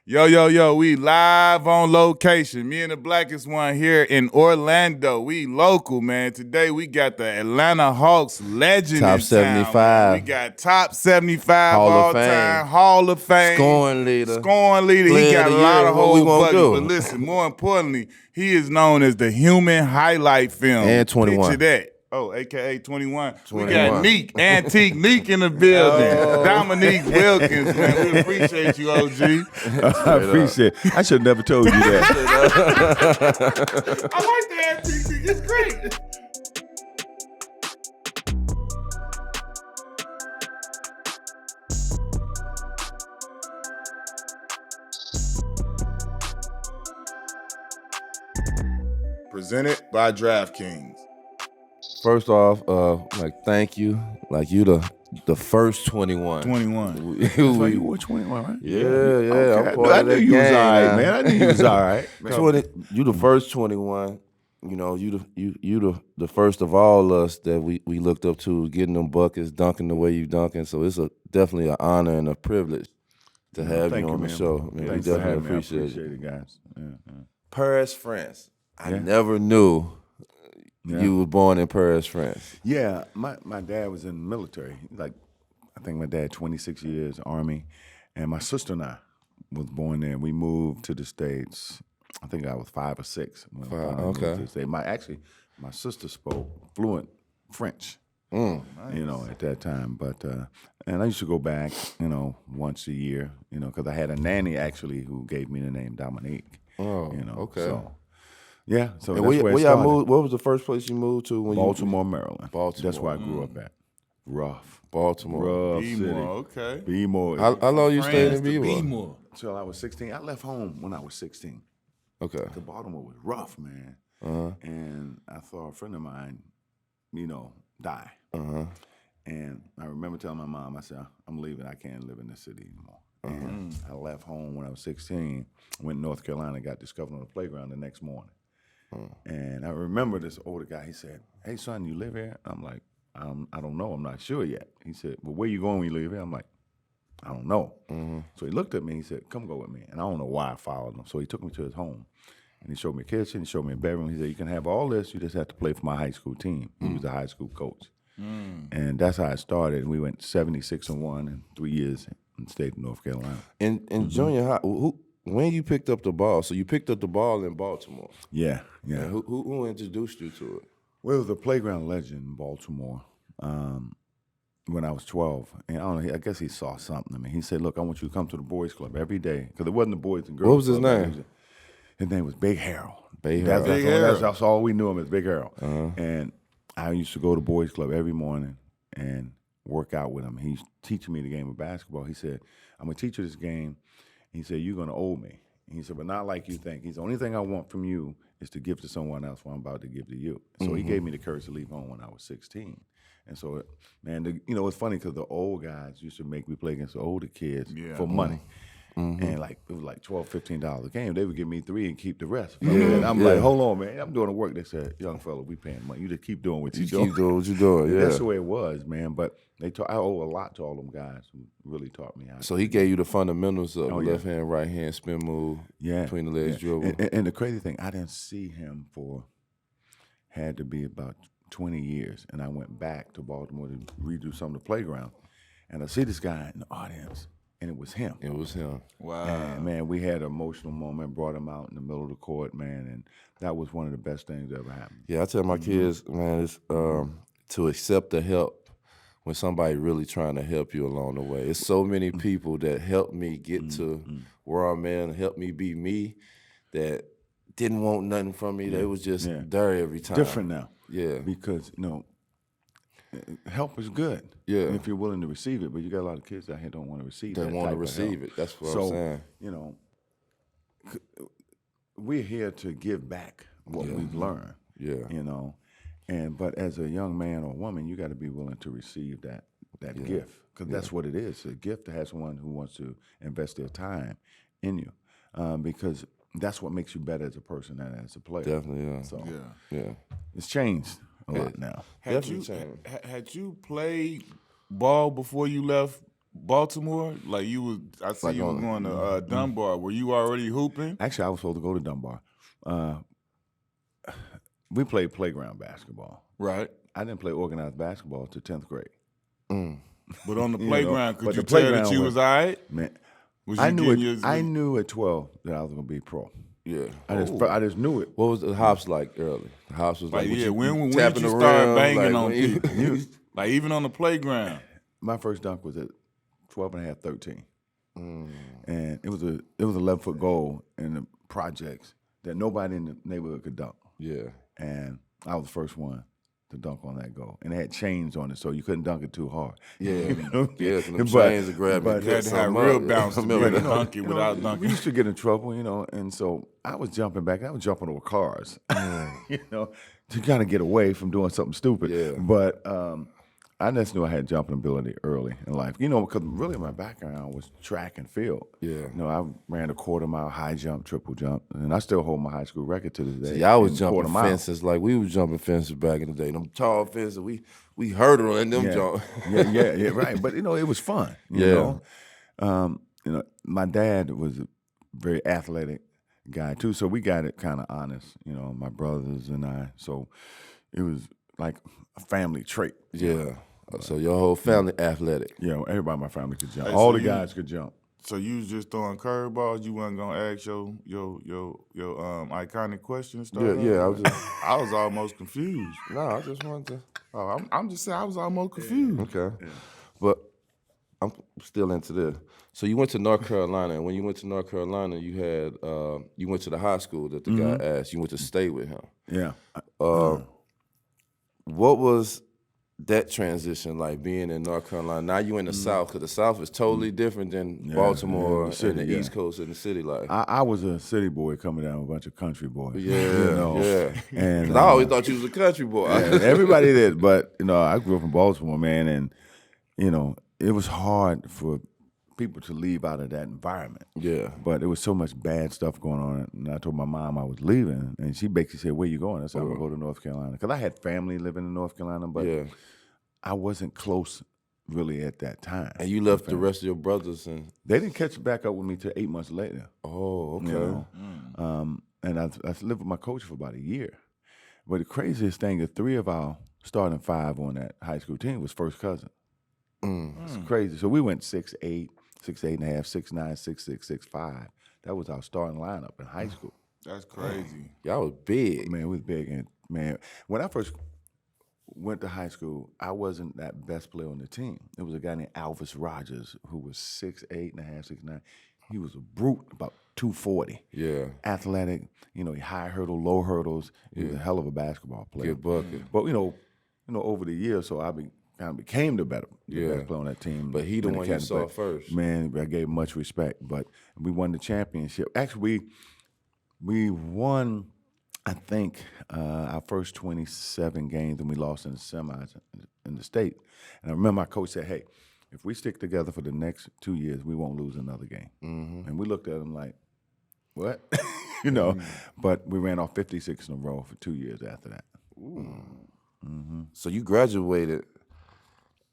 Yo, we live on location. Me and the blackest one here in Orlando. We local, man. Today we got the Atlanta Hawks legend Top in town, 75. man. We got top 75 Hall of all Fame. time, Hall of Fame. Scoring leader. He Player got of a the lot year. of What we whole gonna buckets. do? But listen, more importantly, he is known as the human highlight film. And 21. Picture that. Oh, AKA 21. We 21. got Nique, Antique Nique in the building. Oh. Dominique Wilkins, man. We appreciate you, OG. I appreciate it. I should have never told you that. I like the antique thing. It's great. Presented by DraftKings. First off, thank you. Like you the first 21. 21. That's why you wore 21, right? Yeah. Okay. I'm part I of knew that you was gang, all right, man. man. I knew you was all right. 20, you the first 21. You know, you the first of all us that we looked up to, getting them buckets, dunking the way you dunking. So it's definitely an honor and a privilege to have Thank you on man. the show. Man, Thanks we for definitely having me. I appreciate it. it, guys. Yeah. Paris, France. I Yeah. never knew Yeah. you were born in Paris, France. Yeah, my dad was in the military. Like, I think my dad 26 years Army, and my sister and I was born there. We moved to the States. I think I was 5 or 6. When we finally moved okay. to the States. My sister spoke fluent French. At that time. But and I used to go back, once a year, because I had a nanny actually who gave me the name Dominique. Oh, okay. So, yeah, so And that's where it y'all started. moved? What was the first place you moved to? When Baltimore, Maryland. Baltimore. That's where I grew up at. Rough. Baltimore. Rough city. Okay. B-more. How long you stayed in France to B-more? Until I was 16. I left home when I was 16. Okay. Because Baltimore was rough, man. And I saw a friend of mine, die. And I remember telling my mom, I said, I'm leaving. I can't live in this city anymore. And I left home when I was 16, went to North Carolina, got discovered on the playground the next morning. And I remember this older guy, he said, hey, son, you live here? I'm like, I don't know. I'm not sure yet. He said, well, where you going when you leave here? I'm like, I don't know. So he looked at me and he said, come go with me. And I don't know why I followed him. So he took me to his home. And he showed me a kitchen, he showed me a bedroom. He said, you can have all this, you just have to play for my high school team. He was a high school coach. And that's how it started. We went 76-1 in 3 years and stayed in North Carolina. In junior high, when you picked up the ball, so you picked up the ball in Baltimore. Yeah. And who introduced you to it? Well, it was a playground legend in Baltimore when I was 12. And I don't know, I guess he saw something in me. He said, look, I want you to come to the boys club every day. Because it wasn't the boys and girls What was his club. name? His name was Big Harold. Big Harold. That's all we knew him as, Big Harold. And I used to go to boys club every morning and work out with him. He's teaching me the game of basketball. He said, I'm going to teach you this game. He said, you're going to owe me. He said, but not like you think. He's the only thing I want from you is to give to someone else what I'm about to give to you. So he gave me the courage to leave home when I was 16. And so, man, it's funny because the old guys used to make me play against the older kids for money. And it was like $12, $15 a game. They would give me 3 and keep the rest. And I'm like, hold on, man. I'm doing the work. They said, young fella, we paying money. You just keep doing what you're doing. Keep doing what you're doing, And yeah. that's the way it was, man. But I owe a lot to all them guys who really taught me how. So he gave you the fundamentals of yeah. left hand, right hand, spin move, between the legs dribble. And the crazy thing, I didn't see him had to be about 20 years. And I went back to Baltimore to redo some of the playground. And I see this guy in the audience. And it was him. It was him. Wow. And, man, we had an emotional moment, brought him out in the middle of the court, man, and that was one of the best things that ever happened. Yeah, I tell my kids, man, it's to accept the help when somebody really trying to help you along the way. It's so many people that helped me get to where I'm at, helped me be me, that didn't want nothing from me. They was just there every time. Different now. Yeah. Because, help is good. Yeah. If you're willing to receive it, but you got a lot of kids out here don't want to receive it. They want to receive it. That's what I'm saying. We're here to give back what we've learned. Yeah. But as a young man or woman, you got to be willing to receive that gift, because that's what it is. A gift has someone who wants to invest their time in you, because that's what makes you better as a person and as a player. Definitely, yeah. So Yeah. it's changed a lot now. Had you played ball before you left Baltimore? Like you was, I see Like you were going to Dunbar. Were you already hooping? Actually, I was supposed to go to Dunbar. We played playground basketball. Right. I didn't play organized basketball till 10th grade. But on the You know, playground, but could you the tell that playground you was- was all right? Man, Was I you knew getting it. yours- I knew at 12 that I was going to be pro. Yeah. I just knew it. What was the hops like early? The hops was like, Like, what yeah, you when did tapping you the start rim, banging like, on when you- people? Like, even on the playground. My first dunk was at 12 and a half, 13. And it was a 11-foot goal in the projects that nobody in the neighborhood could dunk. Yeah. And I was the first one to dunk on that goal. And it had chains on it, so you couldn't dunk it too hard. Yeah. know? Yeah, so them But- chains to grab but- it. You had to have real bounce to be able to dunk it You know, without We dunking. used to get in trouble, and so I was jumping back. I was jumping over cars, to kind of get away from doing something stupid. Yeah. But I just knew I had jumping ability early in life, because really my background was track and field. Yeah. I ran a quarter-mile high jump, triple jump, and I still hold my high school record to this day. Yeah, I was in jumping quarter-mile. fences like we was jumping fences back in the day. Them tall fences, we hurdle and them Yeah. jump. yeah, right. But it was fun. You know, my dad was a very athletic guy too, so we got it kind of honest. My brothers and I. So it was like a family trait. Yeah. So your whole family athletic. Everybody in my family could jump. Hey, All so the you- guys could jump. So you was just throwing curveballs. You wasn't gonna ask your iconic question and stuff. Yeah, I was just I was almost confused. no, I just wanted to. Oh, I'm just saying I was almost confused. Okay. But I'm still into this. So you went to North Carolina, and when you went to North Carolina, you had you went to the high school that the guy asked. You went to stay with him. Yeah. What was that transition like being in North Carolina? Now you in the South, because the South is totally different than Baltimore the city, and the yeah. East Coast and the city life. I was a city boy coming down with a bunch of country boys. Yeah, yeah. And 'Cause I always thought you was a country boy. yeah, everybody did, but I grew up in Baltimore, man, and it was hard for people to leave out of that environment. Yeah. But there was so much bad stuff going on, and I told my mom I was leaving, and she basically said, "Where you going?" I said, "I'm gonna go to North Carolina," because I had family living in North Carolina, but Yeah. I wasn't close really at that time. And you left the rest of your brothers and They didn't catch back up with me till 8 months later. oh, okay. You know? And I lived with my coach for about a year. But the craziest thing is 3 of our starting 5 on that high school team was first cousin. It's crazy. So we went 6'8", 6'8.5", 6'9", 6'6", 6'5". That was our starting lineup in high school. That's crazy. Y'all was big. Man, it was big. And man, when I first went to high school, I wasn't that best player on the team. There was a guy named Alvis Rogers who was 6'8.5", 6'9". He was a brute, about 240. Yeah. Athletic, he high hurdle, low hurdles. He was a hell of a basketball player. Good bucket. But over the years, so I kind of became the best player on that team. But he the in one you academy. saw But, first. Man, I gave him much respect. But we won the championship. Actually, we won, I think, our first 27 games, and we lost in the semis in the state. And I remember my coach said, "Hey, if we stick together for the next 2 years, we won't lose another game." And we looked at him like, what? But we ran off 56 in a row for 2 years after that. So you graduated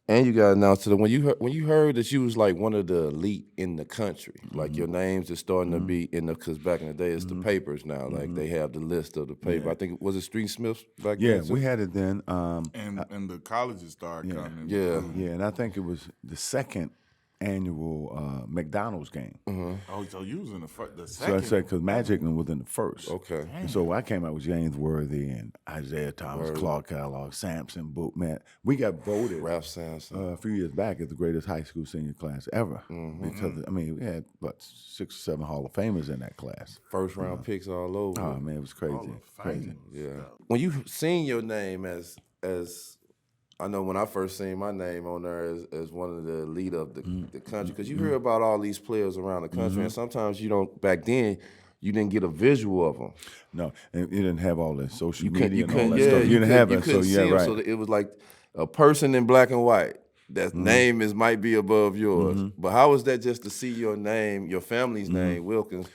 and you got announced to the when you heard that you was like one of the elite in the country, like your names is starting to be in the, because back in the day it's the papers now, like they have the list of the paper. I think was it Street Smiths back Yeah, then? too? we had it then. And the colleges started coming. Yeah. Yeah, and I think it was the second annual McDonald's game. Oh, so you was in the So I second. said, because Magic was in the first. Okay. And so I came out with James Worthy and Isaiah Thomas, Clark Kellogg, Sampson, Boot. Man, we got voted Ralph Sampson. a few years back as the greatest high school senior class ever. Because, we had, 6 or 7 Hall of Famers in that class. First round picks all over. Oh, man, it was crazy. Crazy. Yeah. When you seen your name as I know when I first seen my name on there as one of the elite of the country, because you hear about all these players around the country, and sometimes you don't. Back then, you didn't get a visual of them. No, and you didn't have all that social You media and all couldn't, that stuff. You didn't have it, so couldn't see yeah, 'em, right. So it was like a person in black and white. That name might be above yours. But how was that just to see your name, your family's name, Wilkins,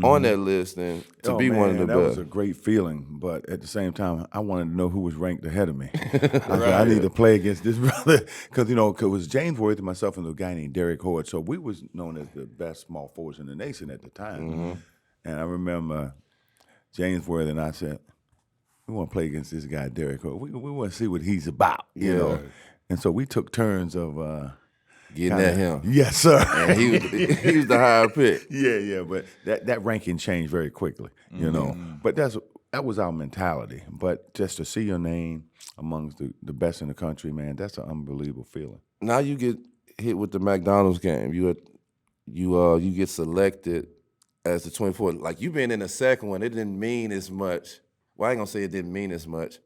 on that list and to be one of the that best. was a great feeling. But at the same time, I wanted to know who was ranked ahead of me. I said, I need to play against this brother because it was James Worthy, myself, and a guy named Derek Hoard. So we was known as the best small forwards in the nation at the time. And I remember James Worthy and I said, we want to play against this guy, Derek Hoard. We want to see what he's about, you know. And so we took turns of getting at him. Yes, sir. And he was the higher pick. Yeah, but that ranking changed very quickly, you know. But that was our mentality. But just to see your name amongst the best in the country, man, that's an unbelievable feeling. Now you get hit with the McDonald's game. You get selected as the 24th. Like you been in the second one, it didn't mean as much. Well, I ain't gonna say it didn't mean as much.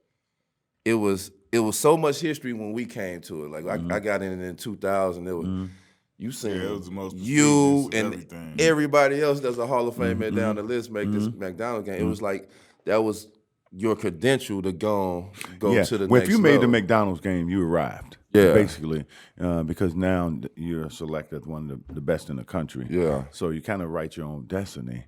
It was so much history when we came to it. Like I got in 2000. It was you seen it was the most you and everything. Everybody else that's a Hall of Fame down the list make this McDonald's game. It was like that was your credential to go to the next level. If you made the McDonald's game, you arrived. Yeah. Basically, because now you're selected one of the best in the country. Yeah. So you kind of write your own destiny.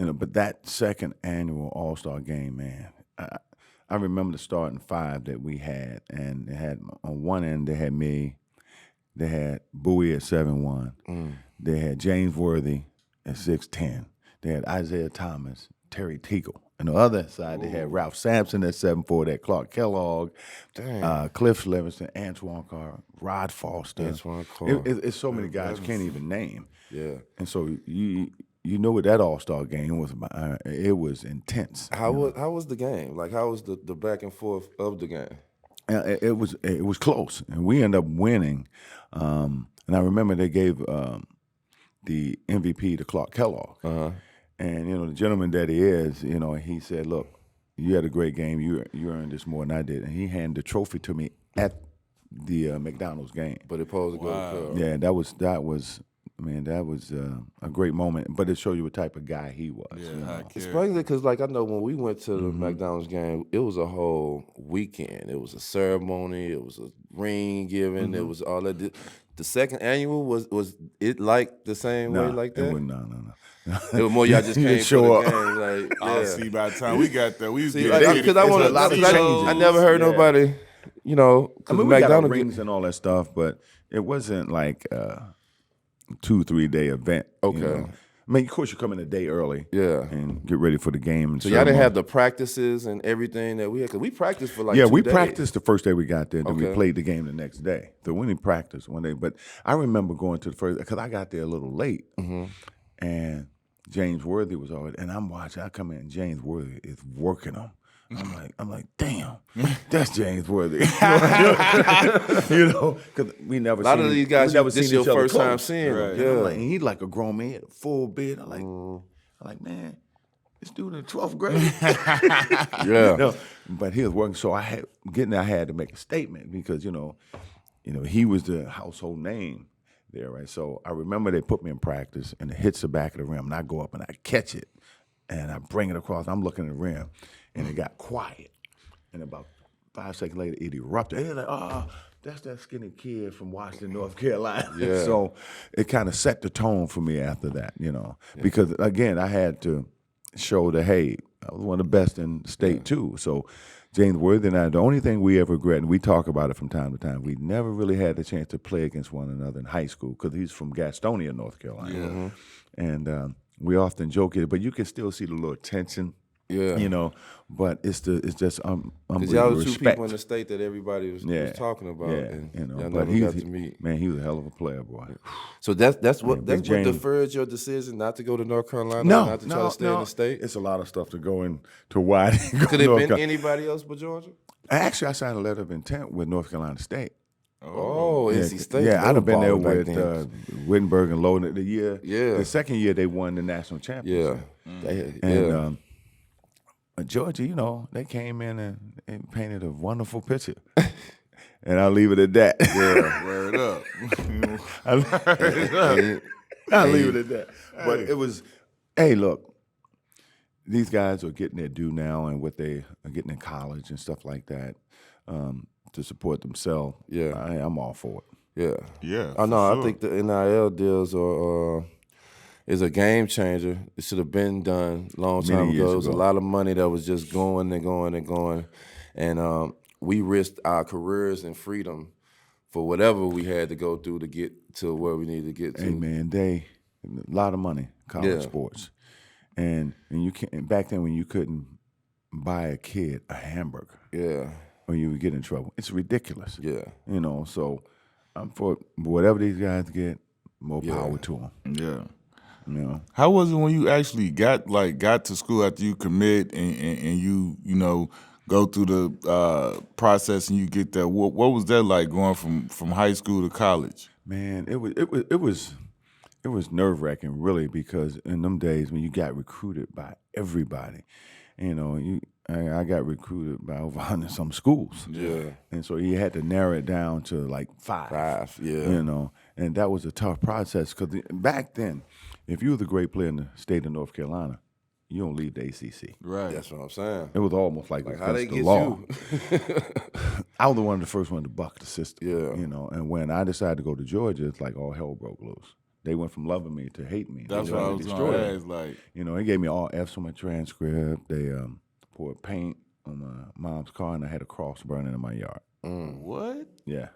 But that second annual All-Star game, man, I remember the starting five that we had, and they had on one end they had me, they had Bowie at 7'1", they had James Worthy at 6'10", they had Isaiah Thomas, Terry Teagle. On the other side, they had Ralph Sampson at 7'4", that Clark Kellogg, Cliff Levinson, Antoine Carr, Rod Foster. Antoine Carr. It's so many guys you can't even name. Yeah. And so you know what that All-Star game was about. It was intense. How was the game? Like how was the back and forth of the game? It was close, and we ended up winning. And I remember they gave the MVP to Clark Kellogg. And the gentleman that he is, he said, "Look, you had a great game. You earned this more than I did." And he handed the trophy to me at the McDonald's game. But it posed to go to Kellogg. Yeah, that was. Man, that was a great moment, but it showed you what type of guy he was. Yeah, especially because, like, I know when we went to the McDonald's game, it was a whole weekend. It was a ceremony. It was a ring giving. It was all that. The second annual was it like the same way like that? No. It was more y'all just came show for up. the game. Like, I'll see by the time we got there, we was See, getting because I want a lot of to. changes. I never heard nobody. I mean, we got our McDonald's rings and all that stuff, but it wasn't like 2-3 day event. Okay. I mean, of course, you come in a day early. Yeah. And get ready for the game. And So y'all didn't have the practices and everything that we had. Because we practiced for like 2 we days. practiced the first day we got there. Then we Okay. played the game the next day. So we didn't practice one day. But I remember going to the first because I got there a little late, and James Worthy was already. And I'm watching. I come in, and James Worthy is working them. I'm like, damn, that's James Worthy. Because we never. A lot of these guys, never this seen your each other first time close. seeing them. Right. Yeah. I'm like, and he's like a grown man, he had a full beard. I'm like, man, this dude in the 12th grade. Yeah. But he was working, so I had to make a statement because he was the household name there, right? So I remember they put me in practice, and it hits the back of the rim, and I go up and I catch it, and I bring it across. I'm looking at the rim, and it got quiet, and about 5 seconds later, it erupted. They're like, that's that skinny kid from Washington, North Carolina. Yeah. So it kind of set the tone for me after that, because again, I had to show that, hey, I was one of the best in the state too. So James Worthy and I, the only thing we ever regret, and we talk about it from time to time, we never really had the chance to play against one another in high school because he's from Gastonia, North Carolina. And we often joke it, but you can still see the little tension. Yeah. But it's just Because unbelievable y'all was two respect. people in the state that everybody was talking about. And y'all but never got to meet. Man, he was a hell of a player, boy. So that's what Big James. deferred your decision not to go to North Carolina, not to try to stay in the state? It's a lot of stuff to go into why I didn't go Could to it North have been Carolina. anybody else but Georgia? Actually, I signed a letter of intent with North Carolina State. Oh, NC State. Yeah, I'd have been there Back with then. Wittenberg and Loden the year. Yeah. The second year they won the national championship. And Georgia, they came in and painted a wonderful picture. And I'll leave it at that. Yeah, word up. I'll leave it at that. But it was, hey, look, these guys are getting their due now and what they are getting in college and stuff like that to support themselves. Yeah. I'm all for it. Yeah. Yeah. I know. for I think the NIL deals are is a game changer. It should have been done a long time Many years ago. It was a ago. lot of money that was just going and going and going. And we risked our careers and freedom for whatever we had to go through to get to where we needed to get to. Hey man, a lot of money, college sports, and you can't. Back then, when you couldn't buy a kid a hamburger, or you would get in trouble. It's ridiculous. Yeah. You know, so I'm for whatever these guys get, more power to them. Yeah. You know, How was it when you actually got to school after you commit and you go through the process and you get there? What was that like going from high school to college? man, it was nerve wracking, really, because in them days when you got recruited by everybody, you know, I got recruited by over 100-some schools. Yeah. And so you had to narrow it down to like 5. You know, and that was a tough process because back then, if you were the great player in the state of North Carolina, you don't leave the ACC. Right. That's what I'm saying. It was almost like How they against the get law. you? I was one of the first one to buck the system. Yeah. You know, and when I decided to go to Georgia, it's like all hell broke loose. They went from loving me to hating me. That's They what I tried to was destroy going me. to ask. Like, You know, they gave me all F's on my transcript. They poured paint on my mom's car, and I had a cross burning in my yard. what? Yeah,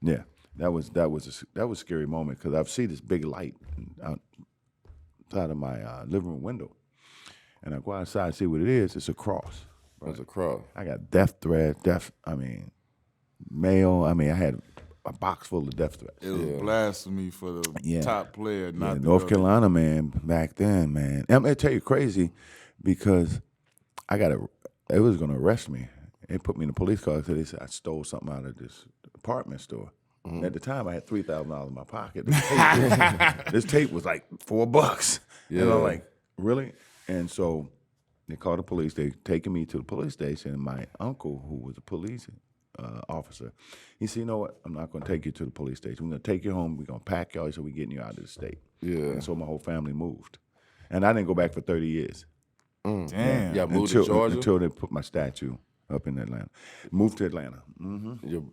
yeah. That was a scary moment because I see this big light outside of my living room window, and I go outside and see what it is. It's a cross. That's a cross. I got death threats, mail. I had a box full of death threats. It was blasphemy for the top player, not the North other. Carolina, man, back then, man. I'm gonna tell you crazy because it was gonna arrest me. They put me in a police car because they said I stole something out of this department store. At the time, I had $3,000 in my pocket. This tape was like $4. Yeah. And I'm like, really? And so they called the police. They taking me to the police station. And my uncle, who was a police officer, he said, you know what? I'm not going to take you to the police station. We're going to take you home. We're going to pack y'all. So we're getting you out of the state. Yeah. And so my whole family moved. And I didn't go back for 30 years. Damn. Y'all moved to Georgia? Until they put my statue up in Atlanta. Moved to Atlanta.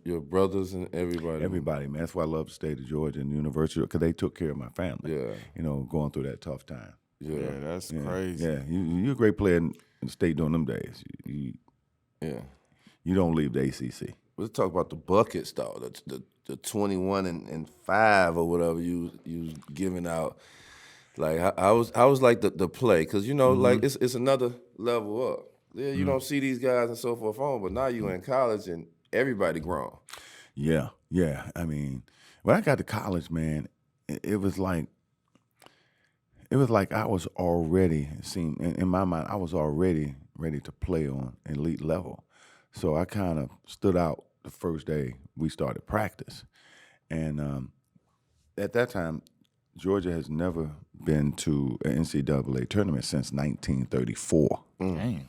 Your brothers and everybody. Everybody, man. That's why I love the state of Georgia and the university because they took care of my family. Yeah. You know, going through that tough time. Yeah. Yeah, that's Yeah. crazy. Yeah, you're a great player in the state during them days. Yeah. You don't leave the ACC. Let's talk about the buckets though. The 21 and 5 or whatever you was giving out. Like I was like the play because like it's another level up. Yeah, you don't see these guys and so forth on, but now you in college and everybody grown. Yeah. When I got to college, man, it was like I was already in my mind. I was already ready to play on elite level, so I kind of stood out the first day we started practice, and at that time, Georgia has never been to an NCAA tournament since 1934. Damn.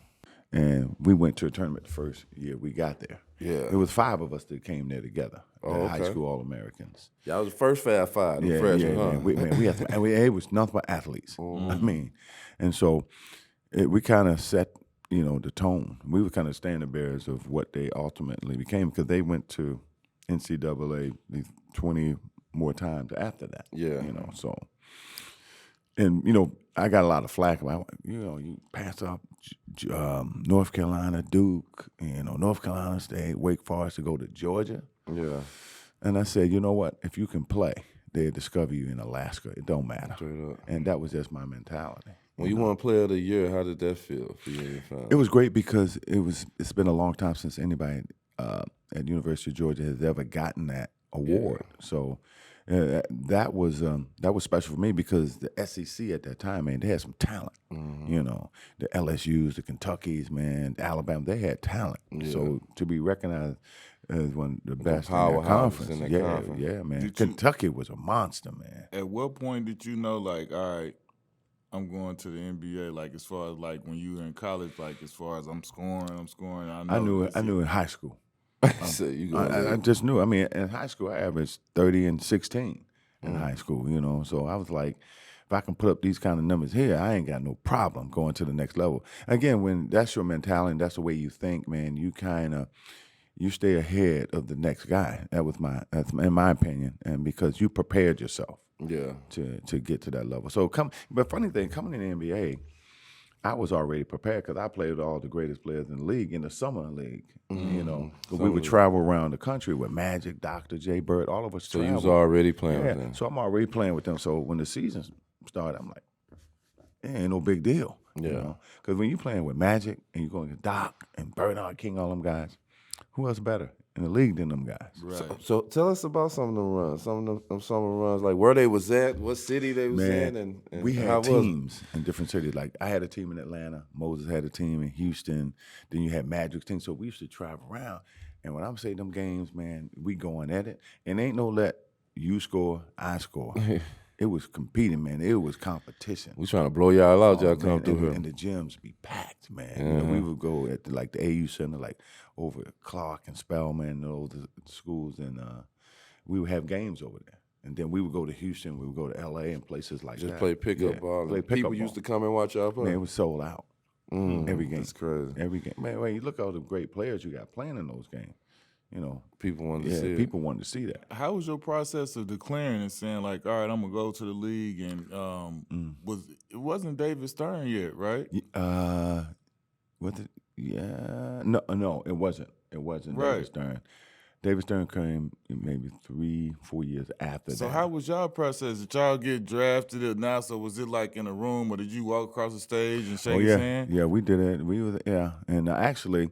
And we went to a tournament the first year we got there. Yeah. It was 5 of us that came there together, high okay. school All-Americans. Y'all was the first Fab Five, the freshmen, huh? We had it was nothing but athletes. And so we kind of set, the tone. We were kind of standard bearers of what they ultimately became because they went to NCAA 20 more times after that. Yeah. So. And, I got a lot of flack about, you pass up North Carolina, Duke, North Carolina State, Wake Forest to go to Georgia. Yeah. And I said, you know what? If you can play, they'll discover you in Alaska. It don't matter. Straight up. And that was just my mentality. When you won Player of the Year, how did that feel for you and your family? It was great because it's been a long time since anybody at University of Georgia has ever gotten that award. Yeah. So that was special for me because the SEC at that time, man, they had some talent. The LSU's, the Kentuckys, man, the Alabama, they had talent. Yeah. So to be recognized as one of the best in that powerhouses conference, in that yeah, conference. yeah, man. Did you- Kentucky was a monster, man. At what point did you know, like, all right, I'm going to the NBA? Like, as far as like when you were in college, like as far as I'm scoring. I knew in high school. So you I just knew. I mean, in high school, I averaged 30 and 16 in high school, So I was like, if I can put up these kind of numbers here, I ain't got no problem going to the next level. Again, when that's your mentality and that's the way you think, man, you stay ahead of the next guy. That's in my opinion, and because you prepared yourself. to get to that level. So but funny thing, coming in the NBA, I was already prepared because I played with all the greatest players in the league in the summer league. You know, we would travel around the country with Magic, Dr. J. Bird, all of us. So you was already playing with them. So I'm already playing with them. So when the season started, I'm like, it ain't no big deal. You know, because when you playing with Magic and you're going to Doc and Bernard King, all them guys, who else better in the league than them guys? Right. So tell us about some of them runs. Some of them runs, like where they was at, what city they was in, and we how had was teams in different cities. Like I had a team in Atlanta. Moses had a team in Houston. Then you had Magic's team. So we used to travel around. And when I'm saying them games, man, we going at it. And ain't no let you score, I score. It was competing, man. It was competition. We trying to blow y'all out, y'all come through here. And the gyms be packed, man. You know, we would go at the AU Center, like over Clark and Spelman and all the schools, and we would have games over there. And then we would go to Houston, we would go to LA and places like that. Just play pickup ball. People used to come and watch y'all play. Man, it was sold out. Every game. That's crazy. Every game. Man, when you look at all the great players you got playing in those games. You know, people wanted to see it. People wanted to see that. How was your process of declaring and saying like, all right, I'm gonna go to the league? And it wasn't David Stern yet, right? No, it wasn't. It wasn't right. David Stern. David Stern came maybe 3-4 years after that. So how was y'all process? Did y'all get drafted or not? So was it like in a room, or did you walk across the stage and shake his hand? Yeah, we did it. And actually,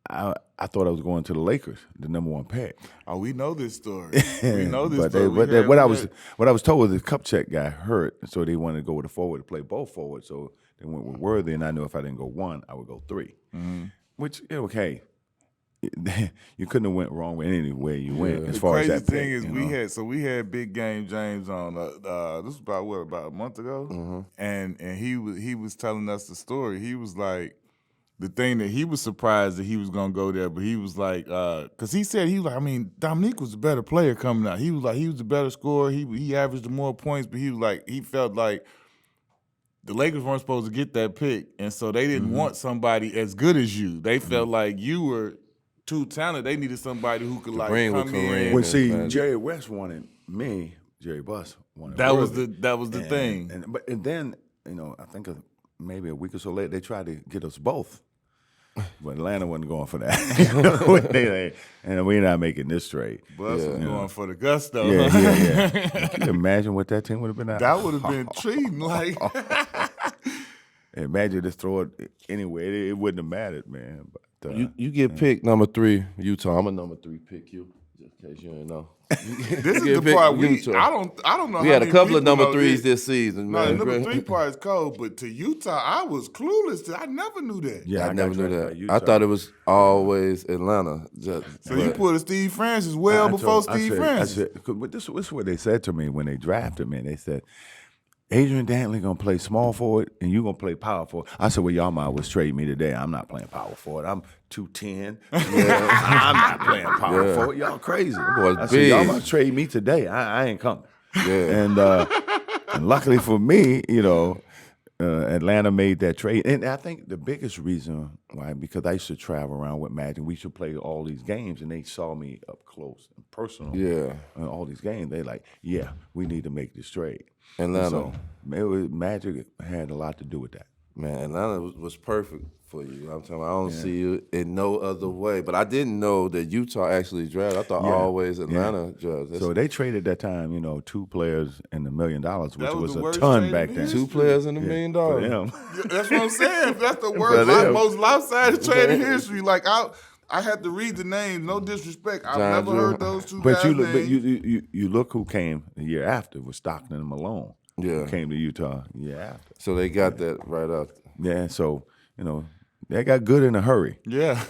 I thought I was going to the Lakers, the #1 pick. Oh, we know this story. We know this but story. What I was told was the cup check got hurt, so they wanted to go with a forward to play both forwards. So they went with Worthy, and I knew if I didn't go 1, I would go 3. Which okay, you couldn't have went wrong with any way you went as far as that pick. The crazy thing is we had Big Game James on. This was about a month ago, and he was telling us the story. He was like, the thing that he was surprised that he was gonna go there, but he was like, because he said I mean, Dominique was a better player coming out. He was like, he was a better scorer. He averaged more points, but he was like, he felt like the Lakers weren't supposed to get that pick, and so they didn't want somebody as good as you. They felt like you were too talented. They needed somebody who could like come in. Well, see, Jerry West wanted me. Jerry Buss wanted. That was the thing. And then I think maybe a week or so later they tried to get us both. But Atlanta wasn't going for that. And we're not making this trade. Buss was going for the gusto. Yeah. Can you imagine what that team would have been? That would have been treating like. Imagine just throw it anywhere. It wouldn't have mattered, man. But you get picked #3, Utah. I'm a #3 pick. You, just in case you didn't know. This is the part I don't know. We had a couple of #3s this season, man. No, the #3 part is cold, but to Utah, I was clueless. I never knew that. Yeah, I never knew that. I thought it was always Atlanta. You pulled a Steve Francis before Steve Francis. This is what they said to me when they drafted me. They said, Adrian Dantley gonna play small forward and you gonna play power forward. I said, well, y'all might well trade me today. I'm not playing power forward. I'm 210. I'm not playing power forward. Y'all crazy. I said, y'all might trade me today. I ain't coming. Yeah. And luckily for me, Atlanta made that trade. And I think the biggest reason why, because I used to travel around with Magic, we used to play all these games, and they saw me up close and personal. Yeah. In all these games. They like, we need to make this trade. Atlanta. So Magic had a lot to do with that. Man, Atlanta was perfect for you. I'm telling you, I don't see you in no other way. But I didn't know that Utah actually drafted. I thought always Atlanta drafted. So they traded that time, 2 players and $1 million, which was the a worst ton trade back in then. history. 2 players and $1 million. For them. That's what I'm saying. That's the worst, most lopsided trade in history. Like I had to read the names. No disrespect. I've never heard those 2 guys' names. But you look who came the year after was Stockton and Malone. Yeah, who came to Utah the year after. So they got that right after. Yeah, so they got good in a hurry. Yeah,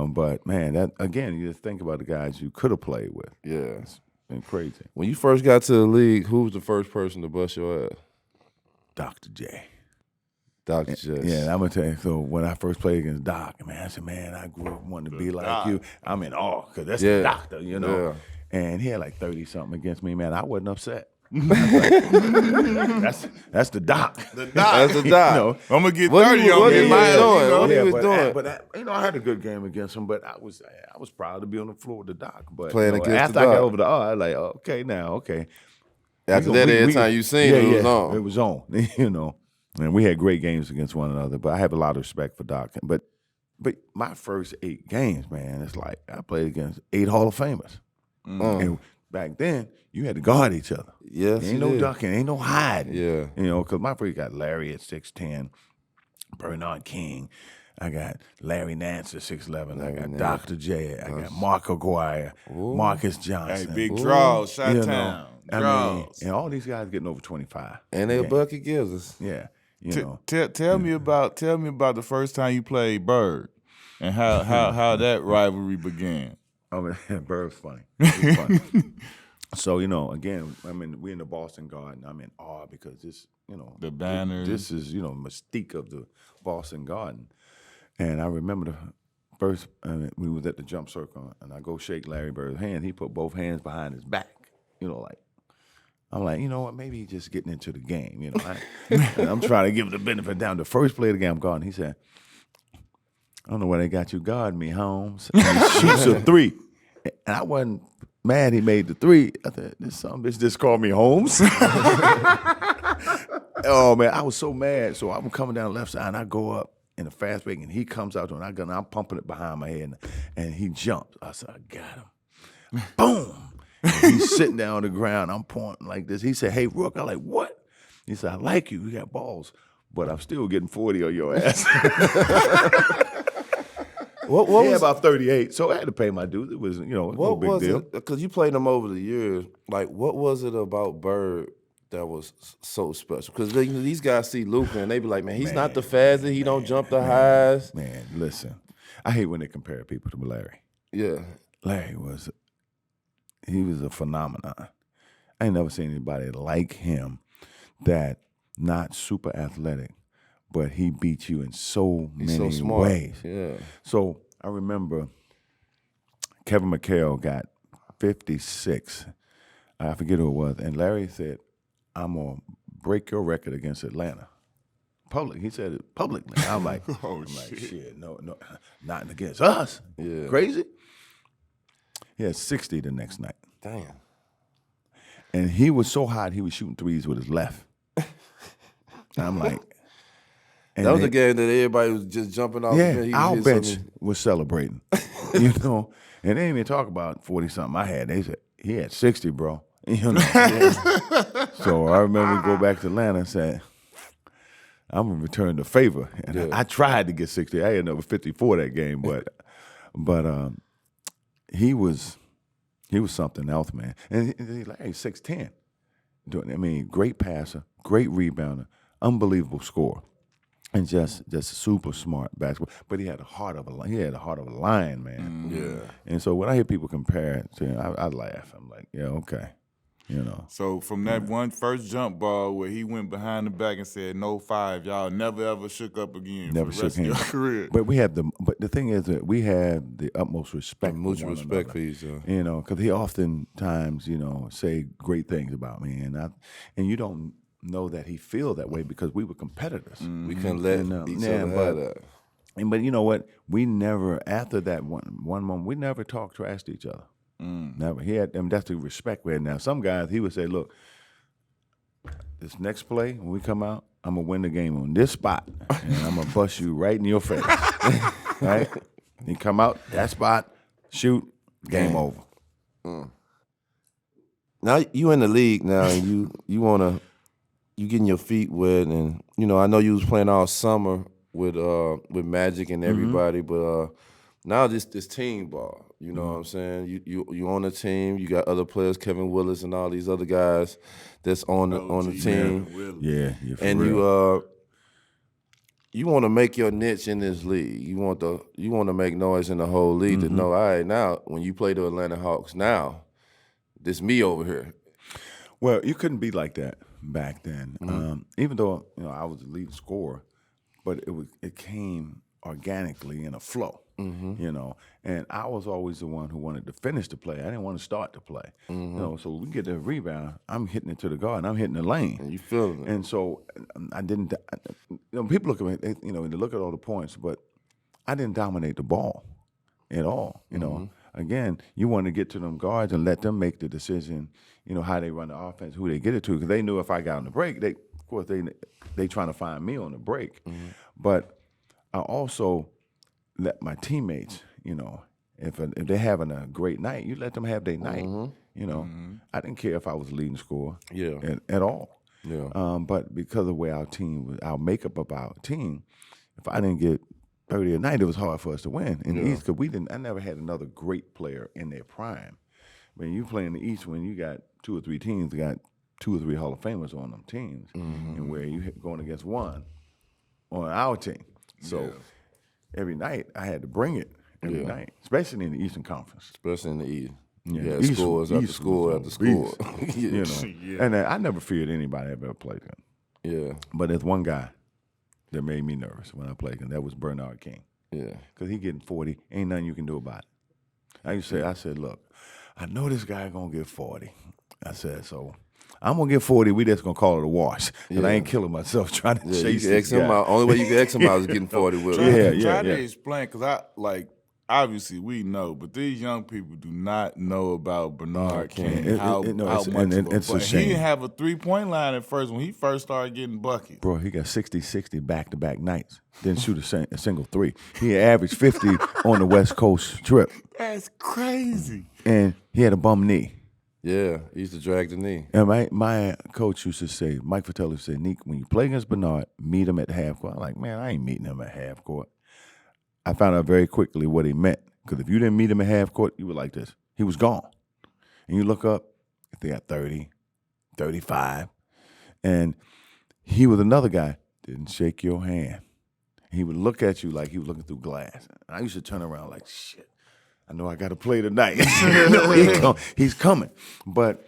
but man, that again, you just think about the guys you could have played with. Yeah, it's been crazy. When you first got to the league, who was the first person to bust your ass? Dr. J. Dr. J. Yeah, I'm gonna tell you. So when I first played against Doc, man, I said, man, I grew up wanting to be like you. I'm in awe because that's the doctor, Yeah. And he had like 30-something against me, man. I wasn't upset. That's the doc. That's the doc. I'm gonna get 30 on What he was doing? But I had a good game against him. But I was proud to be on the floor with the doc. But playing against after the I got doc. over the I was like, okay. After that, every time you seen it, it was on. It was on, you know. And we had great games against one another, but I have a lot of respect for Doc. But my first 8 games, man, it's like I played against 8 Hall of Famers. And back then, you had to guard each other. Yes, ain't no ducking, ain't no hiding. Yeah. You know, because my first got Larry at 6'10", Bernard King. I got Larry Nance at 6'11". I got Dr. J. I got Mark Aguirre, Marcus Johnson. Hey, big draws, Chi-Town. Draws. And all these guys getting over 25. And they bucket gives us. Yeah. You know. Tell me about the first time you played Bird and how that rivalry began. Oh, man, Bird's funny. He's funny. So, you know, again, I mean, we're in the Boston Garden. I'm in awe because this, you know, the banner. This is, you know, mystique of the Boston Garden. And I remember the first, we was at the jump circle, and I go shake Larry Bird's hand. He put both hands behind his back, you know, like, I'm like, you know what, maybe he's just getting into the game, you know. And I'm trying to give him the benefit down. The first play of the game, I'm guarding. He said, I don't know why they got you guarding me, Holmes. And he shoots a 3. And I wasn't mad he made the 3. I thought, this son bitch just called me Holmes. Oh, man, I was so mad. So I'm coming down the left side, and I go up in a fast break, and he comes out to it, and I'm pumping it behind my head, and he jumps. I said, I got him. Boom. And he's sitting down on the ground. I'm pointing like this. He said, hey, Rook. I'm like, what? He said, I like you. You got balls. But I'm still getting 40 on your ass. What was about 38, so I had to pay my dues. It was, you know, no big deal. Because you played them over the years. Like, what was it about Bird that was so special? Because these guys see Luka and they be like, man, he's not the fastest. He don't jump the highest. Man, listen, I hate when they compare people to Larry. Yeah, Larry was a phenomenon. I ain't never seen anybody like him that not super athletic, but he beat you in so many ways. Yeah. So I remember Kevin McHale got 56. I forget who it was. And Larry said, I'm going to break your record against Atlanta. He said it publicly. I'm like, shit, no, not against us. Yeah. Crazy? He had 60 the next night. Damn. And he was so hot, he was shooting threes with his left. And I'm like, that was a game that everybody was just jumping off. Yeah, our bench was celebrating, you know. And they didn't even talk about 40-something I had. They said, he had 60, bro. You know. So I remember we go back to Atlanta and said, I'm going to return the favor. And I tried to get 60. I had another 54 that game, but he was something else, man. And he's like, hey, 6'10". I mean, great passer, great rebounder, unbelievable scorer. And just super smart basketball, but he had a heart of a lion, man. Yeah. And so when I hear people compare it to him, I laugh. I'm like, yeah, okay, you know. So from that one first jump ball where he went behind the back and said no 5, y'all never ever shook up again. Never for the rest of your career. But the thing is that we have the utmost respect, mutual respect for each other. You know, because he oftentimes, you know, say great things about me, and you don't know that he feel that way because we were competitors. We couldn't let each other have that. But you know what? We never, after that one moment, we never talked trash to each other. Never. He had, that's the respect we had. Now, some guys, he would say, look, this next play, when we come out, I'm going to win the game on this spot, and I'm going to bust you right in your face. Right? You come out, that spot, shoot, game over. Now, you in the league now, and you want to, you getting your feet wet, and you know I know you was playing all summer with Magic and everybody, but now this team ball, you know what I'm saying? You on the team, you got other players, Kevin Willis and all these other guys that's on the team. Yeah, and real. you want to make your niche in this league. You want to make noise in the whole league to know, all right, now when you play the Atlanta Hawks, now this me over here. Well, you couldn't be like that back then. Even though I was the lead scorer, but it came organically in a flow. You know, and I was always the one who wanted to finish the play. I didn't want to start the play. You know, so we get the rebound. I'm hitting it to the guard. And I'm hitting the lane. And you feeling it. And so I didn't. People look at me. They look at all the points, but I didn't dominate the ball at all. You know, again, you want to get to them guards and let them make the decision, how they run the offense, who they get it to, because they knew if I got on the break, they trying to find me on the break. But I also let my teammates, if they're having a great night, you let them have their night. I didn't care if I was leading scorer at all. Yeah. But because of the way our makeup of our team, if I didn't get 30 a night, it was hard for us to win in the East because I never had another great player in their prime. When you play in the East, when you got 2 or 3 teams that got 2 or 3 Hall of Famers on them teams, and where you going against one on our team. So every night I had to bring it every night, especially in the Eastern Conference. Especially in the East. Yeah, East, scores after score after score. And I never feared anybody I ever played with. Yeah. But there's one guy that made me nervous when I played, and that was Bernard King. Yeah. Because he getting 40, ain't nothing you can do about it. I said, look, I know this guy going to get 40. I said, so I'm going to get 40. We just going to call it a wash. Because I ain't killing myself trying to chase this guy. Only way you can X him out is getting 40 with him. Try to explain, because obviously we know, but these young people do not know about Bernard King. How much it's a shame. He didn't have a 3-point line at first when he first started getting buckets. Bro, he got 60 back-to-back nights. Didn't shoot a single 3. He averaged 50 on the West Coast trip. That's crazy. And he had a bum knee. Yeah, he used to drag the knee. And my coach used to say, Mike Fratelli said, Nique, when you play against Bernard, meet him at half court. I'm like, man, I ain't meeting him at half court. I found out very quickly what he meant. Because if you didn't meet him at half court, you were like this. He was gone. And you look up, if they got 30, 35. And he was another guy, didn't shake your hand. He would look at you like he was looking through glass. And I used to turn around like, shit, I know I got to play tonight. He's coming. But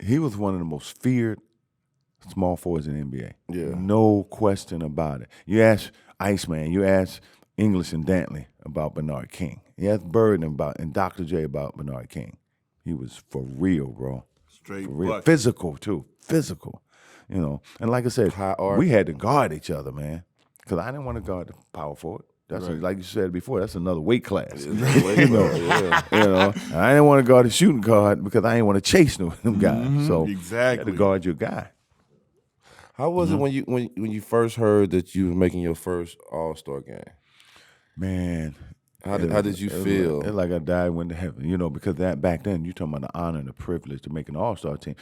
he was one of the most feared small forwards in the NBA. Yeah. No question about it. You ask Iceman, you ask English and Dantley about Bernard King. You ask Bird and Dr. J about Bernard King. He was for real, bro. Straight for real. bucket. Physical, too. Physical. And like I said, we had to guard each other, man. Because I didn't want to guard the power forward. That's like you said before, that's another weight class. I didn't want to guard the shooting guard because I didn't want to chase them guys. So you had to guard your guy. How was it when you first heard that you were making your first All-Star game? Man. How did you feel? It's like I died went to heaven, because back then you talking about the honor and the privilege to make an All-Star team.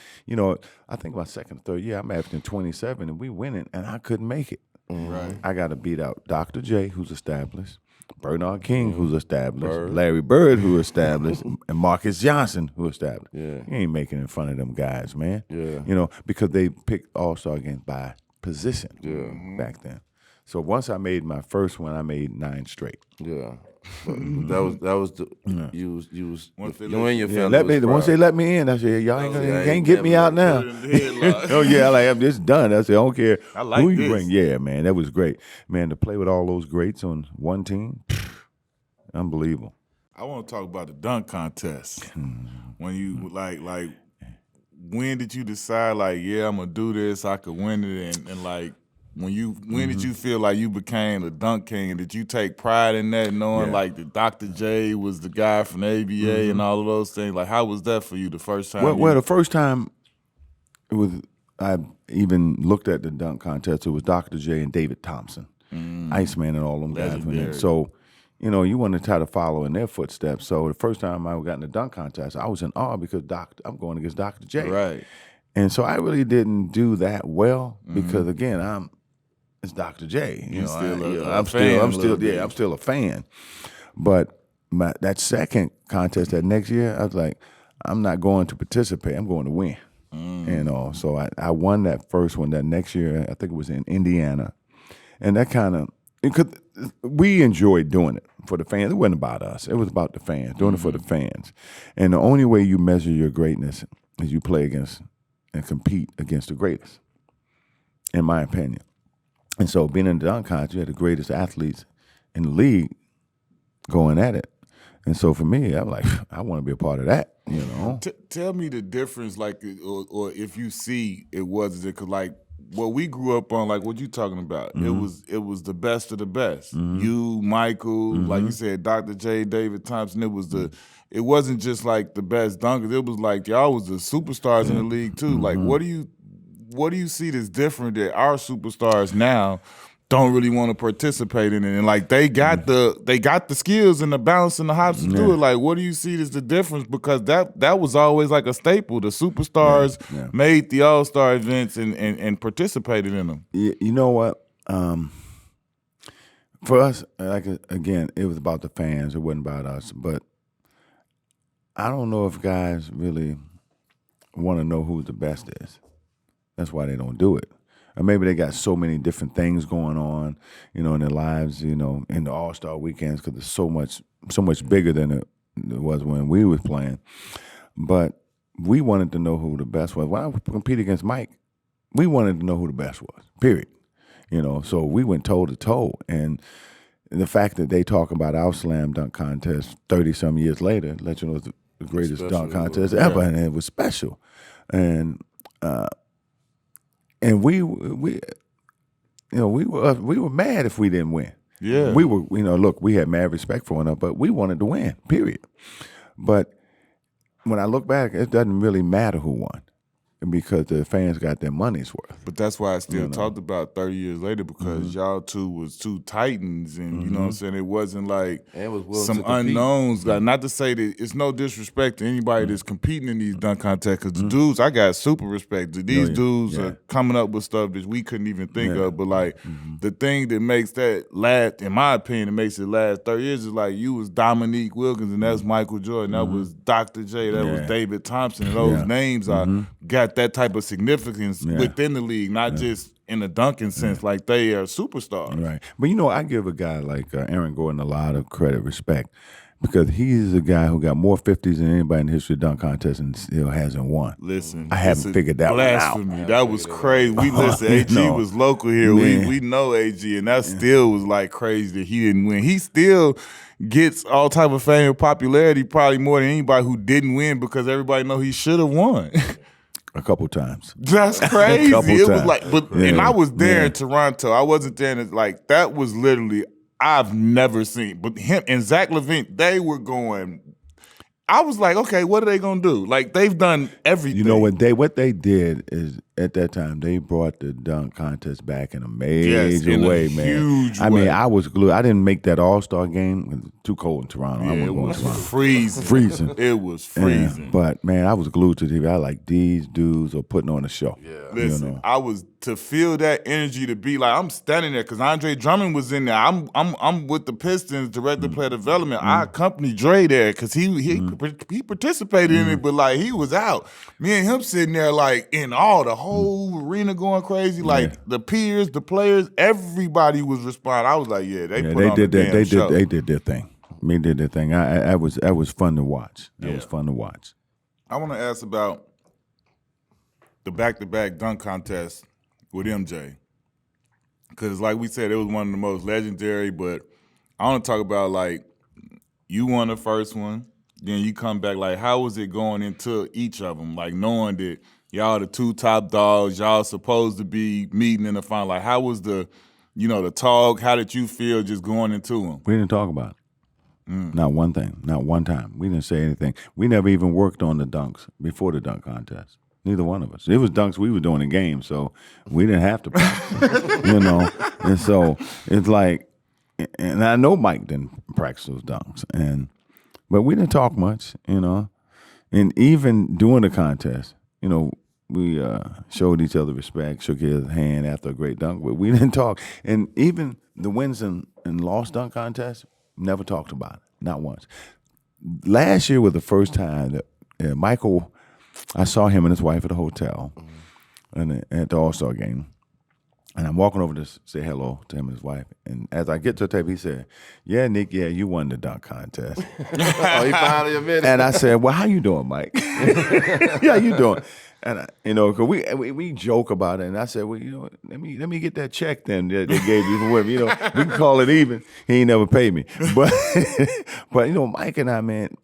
I think my second or third year, I'm averaging 27 and we winning and I couldn't make it. Right. I got to beat out Dr. J, who's established, Bernard King, who's established, Larry Bird, who established, and Marcus Johnson, who established. Yeah. You ain't making it in front of them guys, man. Yeah. Because they picked All-Star games by position back then. So once I made my first one, I made 9 straight. Yeah. That was the you and your family. Once they let me in, I said, y'all ain't get me out now. I'm just done. I said, I don't care who you bring. Yeah, man, that was great. Man, to play with all those greats on one team, unbelievable. I want to talk about the dunk contest. When you when did you decide I'm gonna do this? I could win it, and when did you feel like you became a dunk king? Did you take pride in that, knowing that Dr. J was the guy from the ABA and all of those things? How was that for you the first time? Well, the first time I even looked at the dunk contest, it was Dr. J and David Thompson, Iceman and all them guys. So, you want to try to follow in their footsteps. So the first time I got in the dunk contest, I was in awe because I'm going against Dr. J. Right. And so I really didn't do that well because, again, it's Dr. J. I'm still a fan. But that second contest that next year, I was like, I'm not going to participate. I'm going to win. So I won that first one. That next year, I think it was in Indiana, and that we enjoyed doing it for the fans. It wasn't about us. It was about the fans, doing it for the fans. And the only way you measure your greatness is you play against and compete against the greatest, in my opinion. And so being in the dunk contest, you had the greatest athletes in the league going at it. And so for me, I'm like, I want to be a part of that, Tell me the difference, or if you see it was, because what we grew up on, like what you talking about. It was the best of the best. You, Michael, like you said, Dr. J, David Thompson. It wasn't just like the best dunkers. It was like y'all was the superstars in the league too. Like what do you see that's different that our superstars now don't really want to participate in it? And like they got the skills and the balance and the hops to do it. Like what do you see as the difference? Because that was always like a staple. The superstars made the All-Star events and participated in them. You know what? For us, like again, it was about the fans. It wasn't about us. But I don't know if guys really want to know who the best is. That's why they don't do it. Or maybe they got so many different things going on, in their lives, in the All-Star weekends, because it's so much bigger than it was when we was playing. But we wanted to know who the best was. When I competed against Mike, we wanted to know who the best was, period. So we went toe-to-toe. And the fact that they talk about our slam dunk contest 30-some years later, let you know it's the greatest dunk contest ever, and it was special. And we were mad if we didn't win. Yeah. We were, look, we had mad respect for one another, but we wanted to win, period. But when I look back, it doesn't really matter who won because the fans got their money's worth. But that's why I still talked about 30 years later, because y'all two was two titans, and you know what I'm saying? It wasn't like some unknowns. Like, not to say that it's no disrespect to anybody that's competing in these dunk contests, because the dudes, I got super respect. These dudes are coming up with stuff that we couldn't even think of. But like the thing that makes that last, in my opinion, it makes it last 30 years is like you was Dominique Wilkins, and that's Michael Jordan. That was Dr. J. That was David Thompson. And those names got that type of significance within the league, not just in a dunking sense, like they are superstars. Right. But I give a guy like Aaron Gordon a lot of credit, respect, because he's a guy who got more 50s than anybody in the history of dunk contests and still hasn't won. Listen, I haven't figured that one out. That was crazy. We listen, AG was local here. We know AG, and that still was like crazy that he didn't win. He still gets all type of fame and popularity, probably more than anybody who didn't win, because everybody know he should have won. A couple times. That's crazy. It was like, and I was there in Toronto. I wasn't there. Like that was literally, I've never seen. But him and Zach LaVine, they were going. I was like, okay, what are they gonna do? Like they've done everything. What they did is at that time they brought the dunk contest back in a major way, man. Huge way. I was glued. I didn't make that All-Star game. It was too cold in Toronto. Yeah, it was freezing. It was freezing. But man, I was glued to TV. I like these dudes are putting on a show. Yeah. Listen, I was to feel that energy, to be like, I'm standing there because Andre Drummond was in there. I'm with the Pistons, director of player development. I accompanied Dre there because he participated in it, but like he was out. Me and him sitting there like in awe, the whole arena going crazy. Like the peers, the players, everybody was responding. I was like, they did their thing. They did their thing. That was fun to watch. That was fun to watch. I want to ask about the back-to-back dunk contest with MJ. Because like we said, it was one of the most legendary, but I want to talk about like you won the first one, then you come back. Like how was it going into each of them? Like knowing that y'all the two top dogs, y'all supposed to be meeting in the final. Like how was the talk? How did you feel just going into them? We didn't talk about it. Not one thing, not one time. We didn't say anything. We never even worked on the dunks before the dunk contest. Neither one of us. It was dunks we were doing in games, so we didn't have to practice, And so it's like, and I know Mike didn't practice those dunks, but we didn't talk much, And even during the contest, we showed each other respect, shook his hand after a great dunk, but we didn't talk. And even the wins and lost dunk contest, never talked about it, not once. Last year was the first time that Michael, I saw him and his wife at the hotel at the All-Star game. And I'm walking over to say hello to him and his wife. And as I get to the table, he said, "Yeah, Nick, you won the dunk contest." Oh, he finally admitted. And I said, "Well, how you doing, Mike?" "Yeah, you doing?" And because we joke about it. And I said, "Well, let me get that check then that they gave you for women. We can call it even." He ain't never paid me, but Mike and I, man,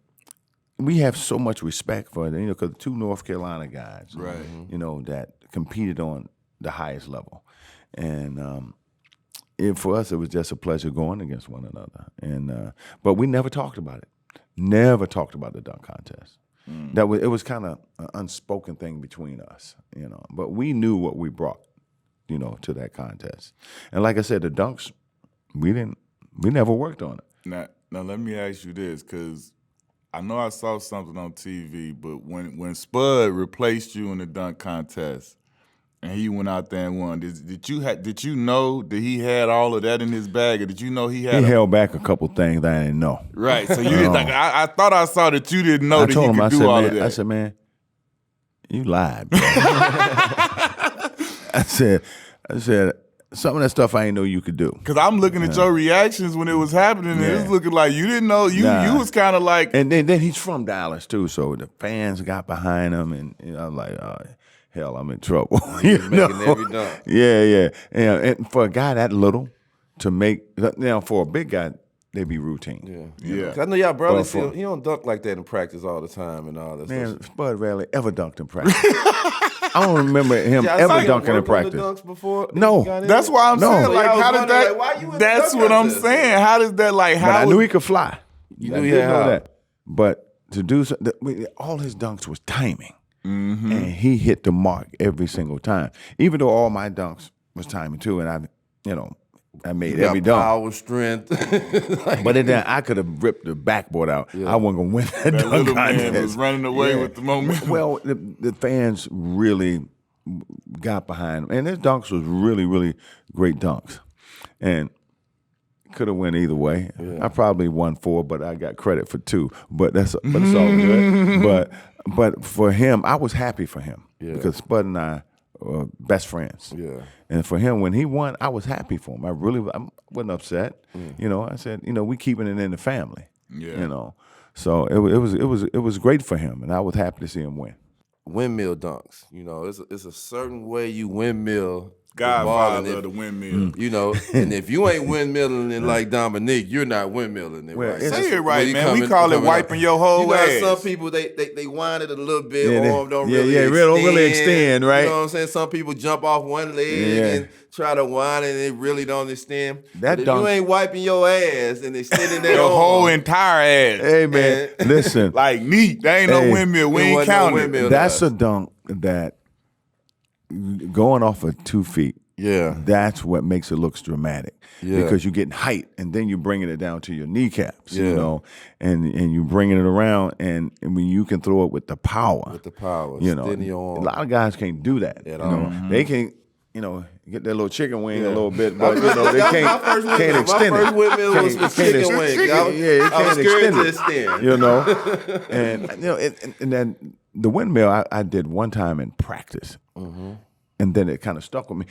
we have so much respect for it. Because two North Carolina guys, right? That competed on the highest level. And for us, it was just a pleasure going against one another. And but we never talked about it. Never talked about the dunk contest. It was kind of an unspoken thing between us, But we knew what we brought, to that contest. And like I said, the dunks, we never worked on it. Now let me ask you this, because I know I saw something on TV, but when Spud replaced you in the dunk contest and he went out there and won, did you know that he had all of that in his bag, or did you know he had? He held back a couple things that I didn't know. Right, so you didn't I thought I saw that you didn't know that he could do all of that. I said, man, you lied, bro. I said, some of that stuff I didn't know you could do. Because I'm looking at your reactions when it was happening, and it's looking like you didn't know. You was kind of like. And then he's from Dallas too, so the fans got behind him, and I'm like, oh, hell, I'm in trouble. Making every dunk. Yeah. And for a guy that little to make, for a big guy, they be routine. Yeah. I know y'all brothers, he don't dunk like that in practice all the time and all that stuff. Man, Spud rarely ever dunked in practice. I don't remember him ever dunking in practice. Dunks before no, that's why I'm saying, like, how did that? Like, why you in that's the what I'm contest? saying. How does that, like, how? But I knew he could fly. You knew he had that. But to do so, all his dunks was timing, and he hit the mark every single time. Even though all my dunks was timing too, and I made every dunk. Power, strength. But then I could have ripped the backboard out. I wasn't gonna win that dunk little contest. man was running away with the momentum. Well, the fans really got behind him, and his dunks was really, really great dunks, and could have went either way. I probably won 4, but I got credit for 2. But it's all good. But for him, I was happy for him because Spud and I were best friends. Yeah. And for him, when he won, I was happy for him. I wasn't upset. I said, we keeping it in the family. Yeah. So it was great for him, and I was happy to see him win. Windmill dunks. It's a certain way you windmill. Godfather of the windmill. And if you ain't windmilling it like Dominique, you're not windmilling it. Well, right? Say it right, man. We call it wiping your whole ass. Some people they wind it a little bit, arm don't really don't really extend, right? You know what I'm saying? Some people jump off one leg and try to wind it, and it really don't extend. If you ain't wiping your ass and extending that your whole entire ass. Hey man, listen. Like Nique, there ain't no windmill. We ain't counting. That's a dunk that going off of 2 feet. Yeah, that's what makes it look dramatic. Yeah, because you're getting height, and then you're bringing it down to your kneecaps. And you're bringing it around, and when you can throw it with the power. With the power, a lot of guys can't do that. At all. They can't. Get that little chicken wing a little bit, but they can't extend it. My first windmill was chicken wing. It can't extend it. And then the windmill I did one time in practice, and then it kind of stuck with me.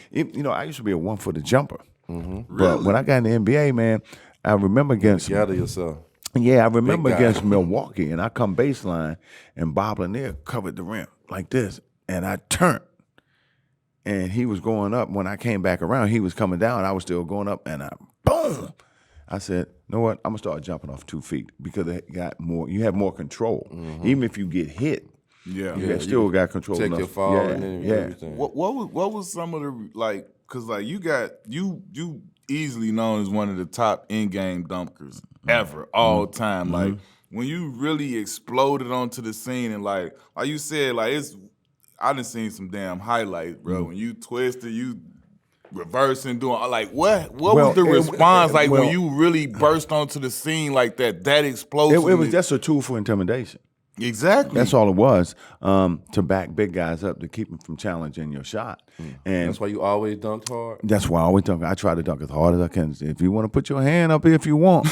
I used to be a 1-footed jumper, but when I got in the NBA, man, I remember against gather yourself. Yeah, I remember against Milwaukee, and I come baseline, and Bob Lanier covered the rim like this, and I turned. And he was going up. When I came back around, he was coming down. I was still going up, and boom! I said, you know what? I'm going to start jumping off 2 feet because you have more control. Even if you get hit, you still got control. Take your fall and everything. What was some of the, like, because like you easily known as one of the top in-game dunkers ever, all time. Like, when you really exploded onto the scene and like you said, like I done seen some damn highlights, bro. When you twisted, you reversing, doing like what was the response like when you really burst onto the scene like that explosive? It was just a tool for intimidation. Exactly. That's all it was, to back big guys up, to keep them from challenging your shot. And that's why you always dunked hard? That's why I always dunk. I try to dunk as hard as I can. If you want to put your hand up here if you want.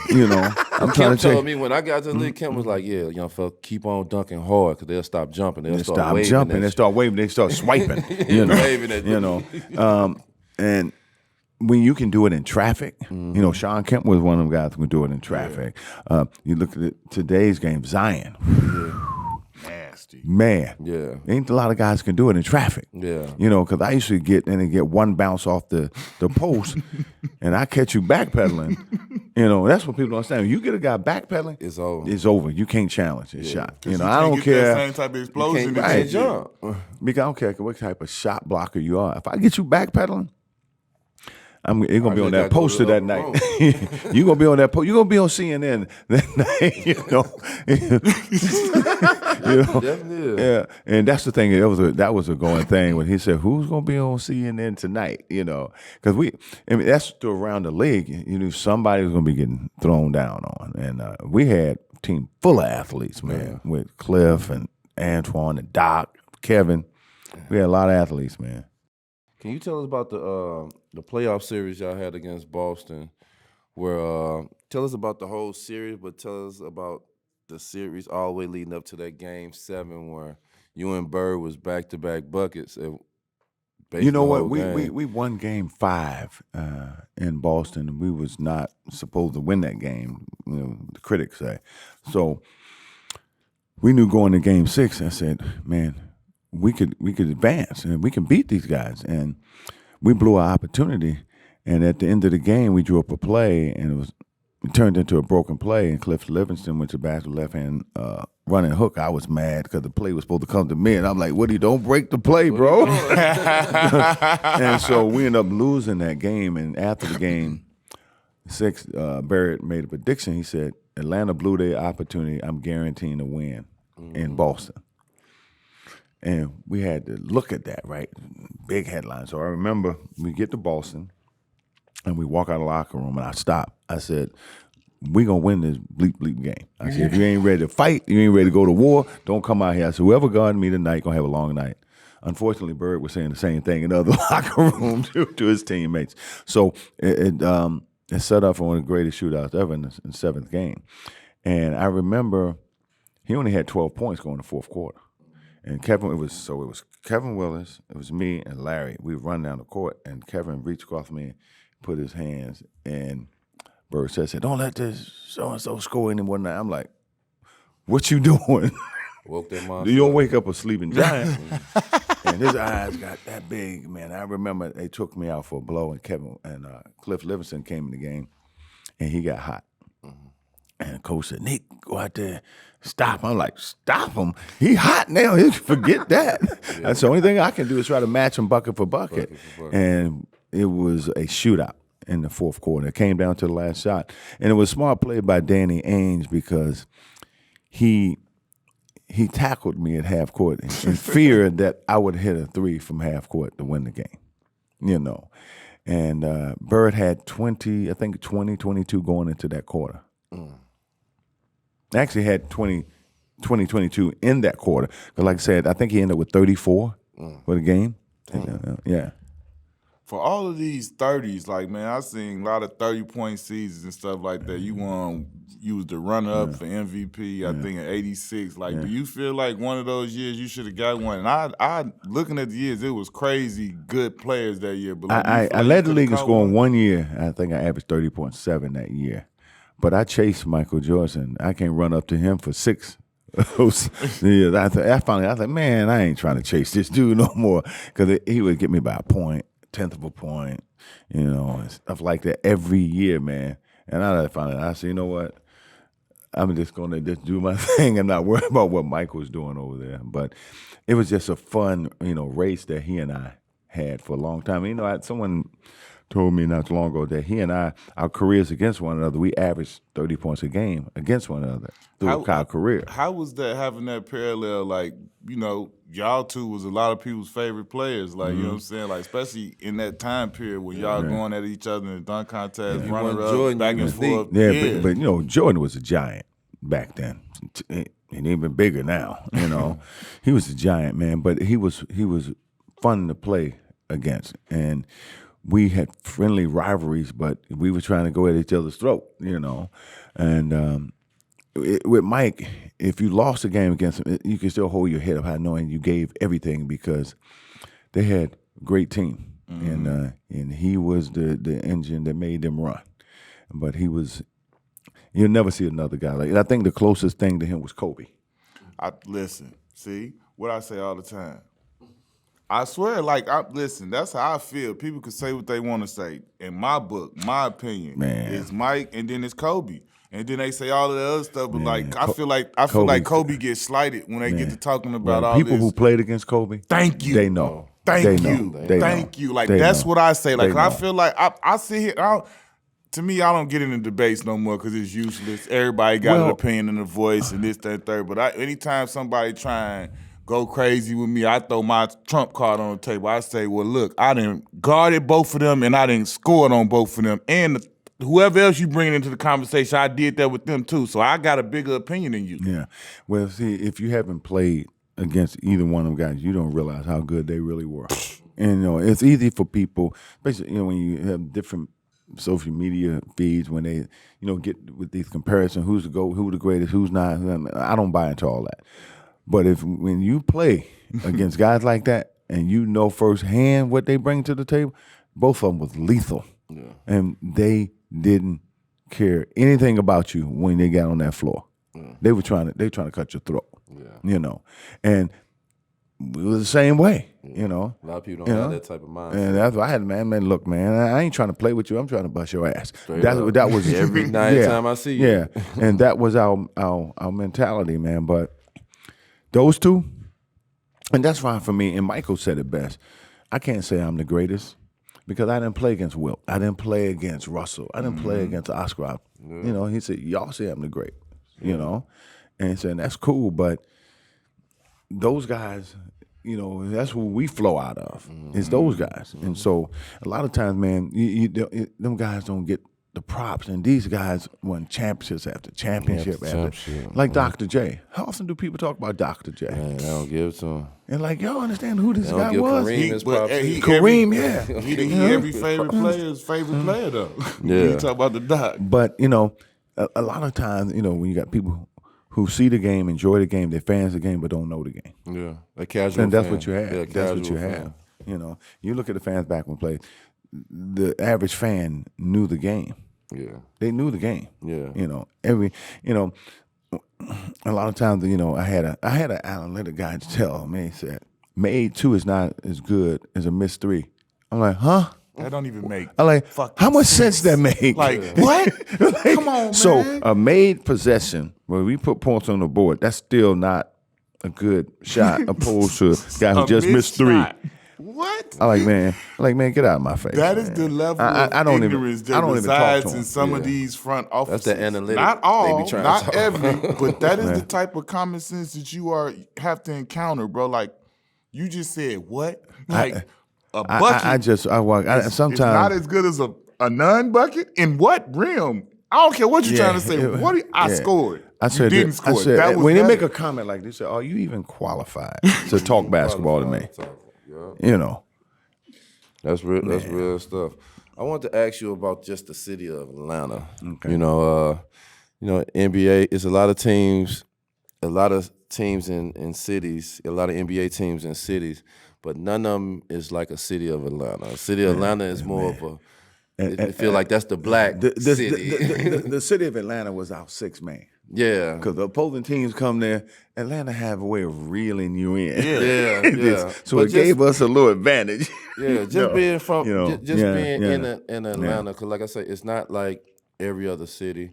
I'm trying to told me when I got to the league, Kemp was like, yeah, young fella, keep on dunking hard because they'll stop jumping. They'll start waving. They start waving. They start swiping. Waving at you. And when you can do it in traffic, Sean Kemp was one of them guys who can do it in traffic. You look at today's game, Zion. Nasty. Man. Yeah. Ain't a lot of guys can do it in traffic. Yeah. Because I used to get one bounce off the post, and I catch you backpedaling. You know, that's what people don't understand. When you get a guy backpedaling, It's over. It's over. You can't challenge his shot. You know, You I can't don't get care. that same type of explosion. You that can't you jump. Because I don't care what type of shot blocker you are. If I get you backpedaling, you're gonna be on that poster that night. You're gonna be on that poster. You're gonna be on CNN that night. Definitely. Yeah, and that's the thing. That was a going thing when he said, "Who's gonna be on CNN tonight?" You know, because that's around the league. You knew somebody was gonna be getting thrown down on, and we had a team full of athletes, man, with Cliff and Antoine and Doc, Kevin. We had a lot of athletes, man. Can you tell us about the playoff series y'all had against Boston? Where tell us about the whole series, but tell us about the series all the way leading up to that Game 7 where you and Bird was back-to-back buckets. You know what? We won Game 5 in Boston, and we was not supposed to win that game. You know, the critics say. So we knew going to Game 6. I said, man, we could advance and we can beat these guys. And we blew our opportunity. And at the end of the game, we drew up a play, and it turned into a broken play. And Cliff Livingston went to basket left hand running hook. I was mad because the play was supposed to come to me, and I'm like, "Woody, don't break the play, bro." And so we ended up losing that game. And after the game, Barrett made a prediction. He said, "Atlanta blew their opportunity. I'm guaranteeing a win in Boston." And we had to look at that, right? Big headline. So I remember we get to Boston, and we walk out of the locker room, and I stopped. I said, "We gonna win this bleep game." I said, "If you ain't ready to fight, you ain't ready to go to war, don't come out here." I said, "Whoever guarded me tonight gonna have a long night." Unfortunately, Bird was saying the same thing in the other locker room to his teammates. So it set up for one of the greatest shootouts ever in the seventh game. And I remember he only had 12 points going to fourth quarter. And it was Kevin Willis, it was me and Larry. We run down the court, and Kevin reached across me and put his hands, and Bird said, "Don't let this so-and-so score anymore tonight." I'm like, "What you doing?" Woke that monster. You don't wake up a sleeping giant. And his eyes got that big, man. I remember they took me out for a blow, and Cliff Livingston came in the game, and he got hot. And the coach said, "Nique, go out there, stop him." I'm like, "Stop him? He hot now. He forget that." That's the only thing I can do is try to match him bucket for bucket. And it was a shootout in the fourth quarter. It came down to the last shot. And it was a smart play by Danny Ainge because he tackled me at half court in fear that I would hit a three from half court to win the game, you know. And Bird had 22 going into that quarter. Actually had 22 in that quarter. Because like I said, I think he ended up with 34 for the game. Yeah. For all of these 30s, like, man, I seen a lot of 30-point seasons and stuff like that. You was the runner-up for MVP, I think, in 86. Like, do you feel like one of those years you should have got one? And I looking at the years, it was crazy good players that year. But I led the league in scoring 1 year. I think I averaged 30.7 that year. But I chased Michael Jordan. I can't run up to him for 6 years. I was like, man, I ain't trying to chase this dude no more. Because he would get me by a point, 10th of a point, you know, and stuff like that every year, man. And I finally, I said, you know what? I'm just going to just do my thing and not worry about what Mike was doing over there. But it was just a fun, race that he and I had for a long time. You know, someone told me not too long ago that he and I, our careers against one another, we averaged 30 points a game against one another through our career. How was that, having that parallel? Like, y'all two was a lot of people's favorite players. Like, you know what I'm saying? Like, especially in that time period where y'all going at each other in the dunk contest, running up, back and forth. Yeah, but Jordan was a giant back then. And even bigger now, He was a giant, man, but he was fun to play against. And we had friendly rivalries, but we were trying to go at each other's throat, And with Mike, if you lost a game against him, you can still hold your head up high knowing you gave everything because they had a great team. And he was the engine that made them run. But you'll never see another guy like that. I think the closest thing to him was Kobe. Listen, see, what I say all the time. I swear, like, listen, that's how I feel. People can say what they want to say. In my book, my opinion, Man. it's Mike and then it's Kobe. And then they say all of the other stuff, but Man, like I feel like Kobe's- Kobe gets slighted when they get to talking about all people this. who played against Kobe, Thank you. They know. Thank They you. know. They Thank know. you. Like They that's know. what I say. Like They I know. feel like I sit here. To me, I don't get into debates no more because it's useless. Everybody got an opinion and a voice and this, that, and third. But anytime somebody try and go crazy with me, I throw my trump card on the table. I say, well, look, I didn't guarded both of them and I didn't scored on both of them. And whoever else you bring into the conversation, I did that with them too. So I got a bigger opinion than you. Yeah. Well, see, if you haven't played against either one of them guys, you don't realize how good they really were. And it's easy for people, especially when you have different social media feeds when they get with these comparisons, who's the GOAT, who the greatest, who's not. I don't buy into all that. But when you play against guys like that and you know firsthand what they bring to the table, both of them was lethal. Yeah. And they didn't care anything about you when they got on that floor. Yeah. They were trying to cut your throat. Yeah. And it was the same way. A lot of people don't have that type of mindset. And that's why I had man, look, man, I ain't trying to play with you. I'm trying to bust your ass. That was every night time I see you. Yeah, and that was our mentality, man. But those two, and that's fine for me. And Michael said it best. I can't say I'm the greatest because I didn't play against Wilt. I didn't play against Russell. I didn't play against Oscar. He said, y'all say I'm the great. And he said, that's cool, but those guys, that's who we flow out of. It's those guys. And so a lot of times, man, them guys don't get the props. And these guys won championships after championship like Dr. J. How often do people talk about Dr. J? Man, they don't give it to him. And like, y'all understand who this They guy don't give was? Kareem his props. Kareem, yeah. He every favorite player's favorite player though. Yeah. You talk about the Doc. But a lot of times, when you got people who see the game, enjoy the game, they're fans of the game, but don't know the game. Yeah, a casual. And that's fan. what you have. Yeah, That's what you fan. have. You look at the fans back when played. The average fan knew the game. Yeah, they knew the game. Yeah, a lot of times, I had an analytic guy tell me, he said, "Made 2 is not as good as a missed 3." I'm like, huh? That don't even make. I'm like, how much sense that make? Like what? Come on, man. So a made possession where we put points on the board, that's still not a good shot opposed to a guy who just missed 3. Shot. What? I like, man, get out of my face. That is man. the level I don't ignorance even, that I don't even talk resides to him. in some of these front offices. That's the analytic. Not all, they be trying not to talk. every, but that is the type of common sense that you have to encounter, bro. Like you just said, what? Like a bucket. Sometimes it's not as good as a non-bucket. In what realm? I don't care what you're trying to say. I scored. I said, you didn't score. That was when they make a comment like this, are you even qualified to talk basketball to me? That's real. That's real stuff. I want to ask you about just the city of Atlanta. Okay. NBA. It's a lot of teams in cities. A lot of NBA teams in cities, but none of them is like a city of Atlanta. A city of Atlanta is more of a. I feel like that's the black city. The city of Atlanta was our 6th man. Yeah, because the opposing teams come there. Atlanta have a way of reeling you in. Yeah. So it gave us a little advantage. Yeah, just being from, being in Atlanta. Because like I say, it's not like every other city.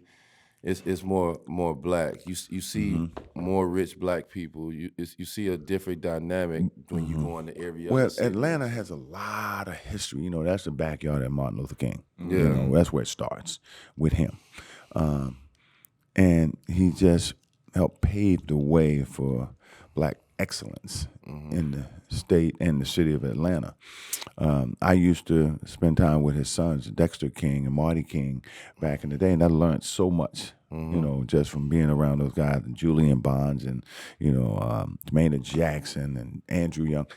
It's more black. You see more rich black people. You see a different dynamic when you go into every other city. Well, Atlanta has a lot of history. That's the backyard of Martin Luther King. Yeah, that's where it starts with him. And he just helped pave the way for black excellence in the state and the city of Atlanta. I used to spend time with his sons, Dexter King and Marty King, back in the day, and I learned so much, just from being around those guys, and Julian Bonds and, Maynard Jackson and Andrew Young.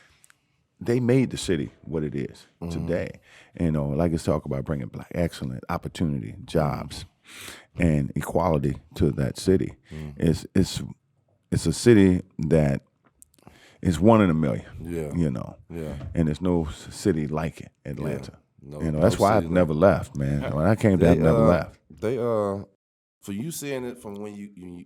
They made the city what it is today. Like it's talk about bringing black excellence, opportunity, jobs, and equality to that city. It's a city that is 1 in a million. Yeah. And there's no city like it, Atlanta. Yeah. That's why I've never left, man. When I came there, I've never left. For you seeing it from when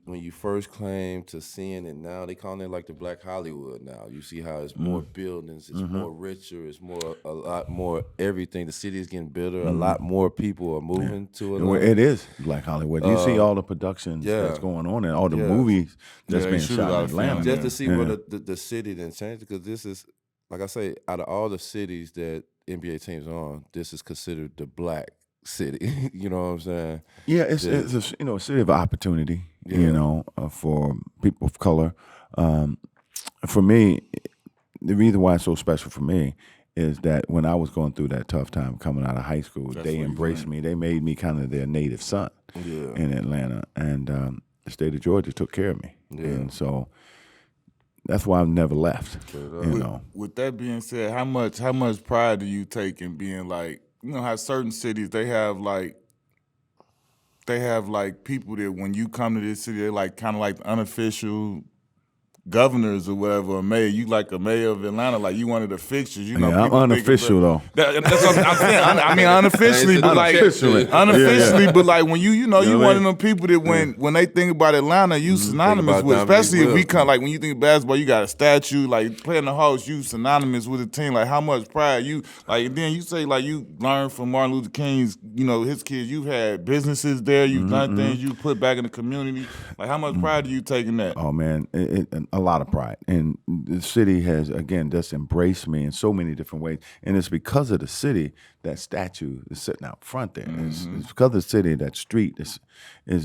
you first came to seeing it now, they call it like the Black Hollywood now. You see how it's more buildings, it's more richer, it's a lot more everything. The city is getting better. A lot more people are moving to it. Well, it is Black Hollywood. You see all the productions that's going on and all the movies that's being shot in Atlanta. Just to see where the city then changed, because this is, like I say, out of all the cities that NBA teams are on, this is considered the black city. You know what I'm saying? Yeah, it's a, a city of opportunity. For people of color. For me, the reason why it's so special for me is that when I was going through that tough time coming out of high school, they embraced me. They made me kind of their native son in Atlanta, and the state of Georgia took care of me, and so that's why I've never left. With that being said, how much pride do you take in being like, how certain cities they have like people that when you come to this city, they're like kind of like unofficial governors or whatever, or mayor. You like a mayor of Atlanta, like you one of the fixtures. I'm unofficial though. That's what I'm saying. I mean unofficially, but like unofficially, but like when you one of them people that when they think about Atlanta, you synonymous with, especially if we come like when you think of basketball, you got a statue, like playing the host, you synonymous with the team. Like how much pride you like, and then you say like you learned from Martin Luther King's, his kids. You've had businesses there, you've done things you put back in the community. Like how much pride do you take in that? Oh man, a lot of pride, and the city has again just embraced me in so many different ways, and it's because of the city that statue is sitting out front there. It's because of the city that street is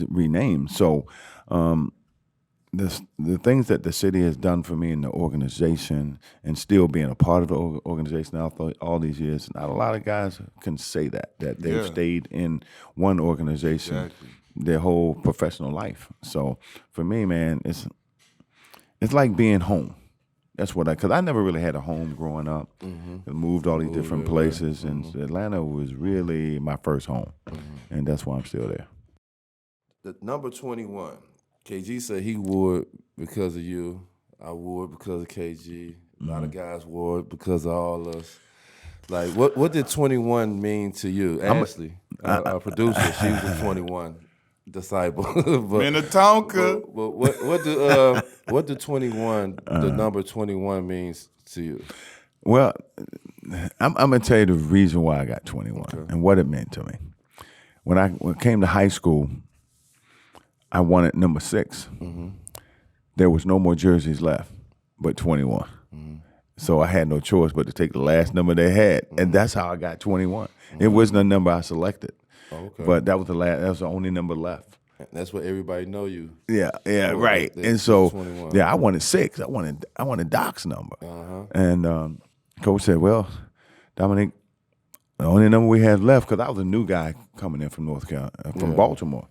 renamed. So the things that the city has done for me in the organization, and still being a part of the organization after all these years, not a lot of guys can say that they've stayed in one organization their whole professional life. So for me, man, it's like being home. That's what because I never really had a home growing up. I moved all these different places, and Atlanta was really my first home, and that's why I'm still there. The number 21, KG said he wore it because of you. I wore it because of KG. A lot of guys wore it because of all us. Like, what did 21 mean to you? Ashley, our producer, she was a 21 disciple. Minnetonka. But what the 21, the number 21 means to you? Well, I'm gonna tell you the reason why I got 21 and what it meant to me. When I came to high school, I wanted number 6. There was no more jerseys left but 21. So I had no choice but to take the last number they had, and that's how I got 21. It wasn't a number I selected. But that was the only number left. That's what everybody know you. Yeah, right. And so, 21. I wanted 6. I wanted Doc's number. And coach said, "Well, Dominique, the only number we had left, because I was a new guy coming in from North Carolina, from Baltimore.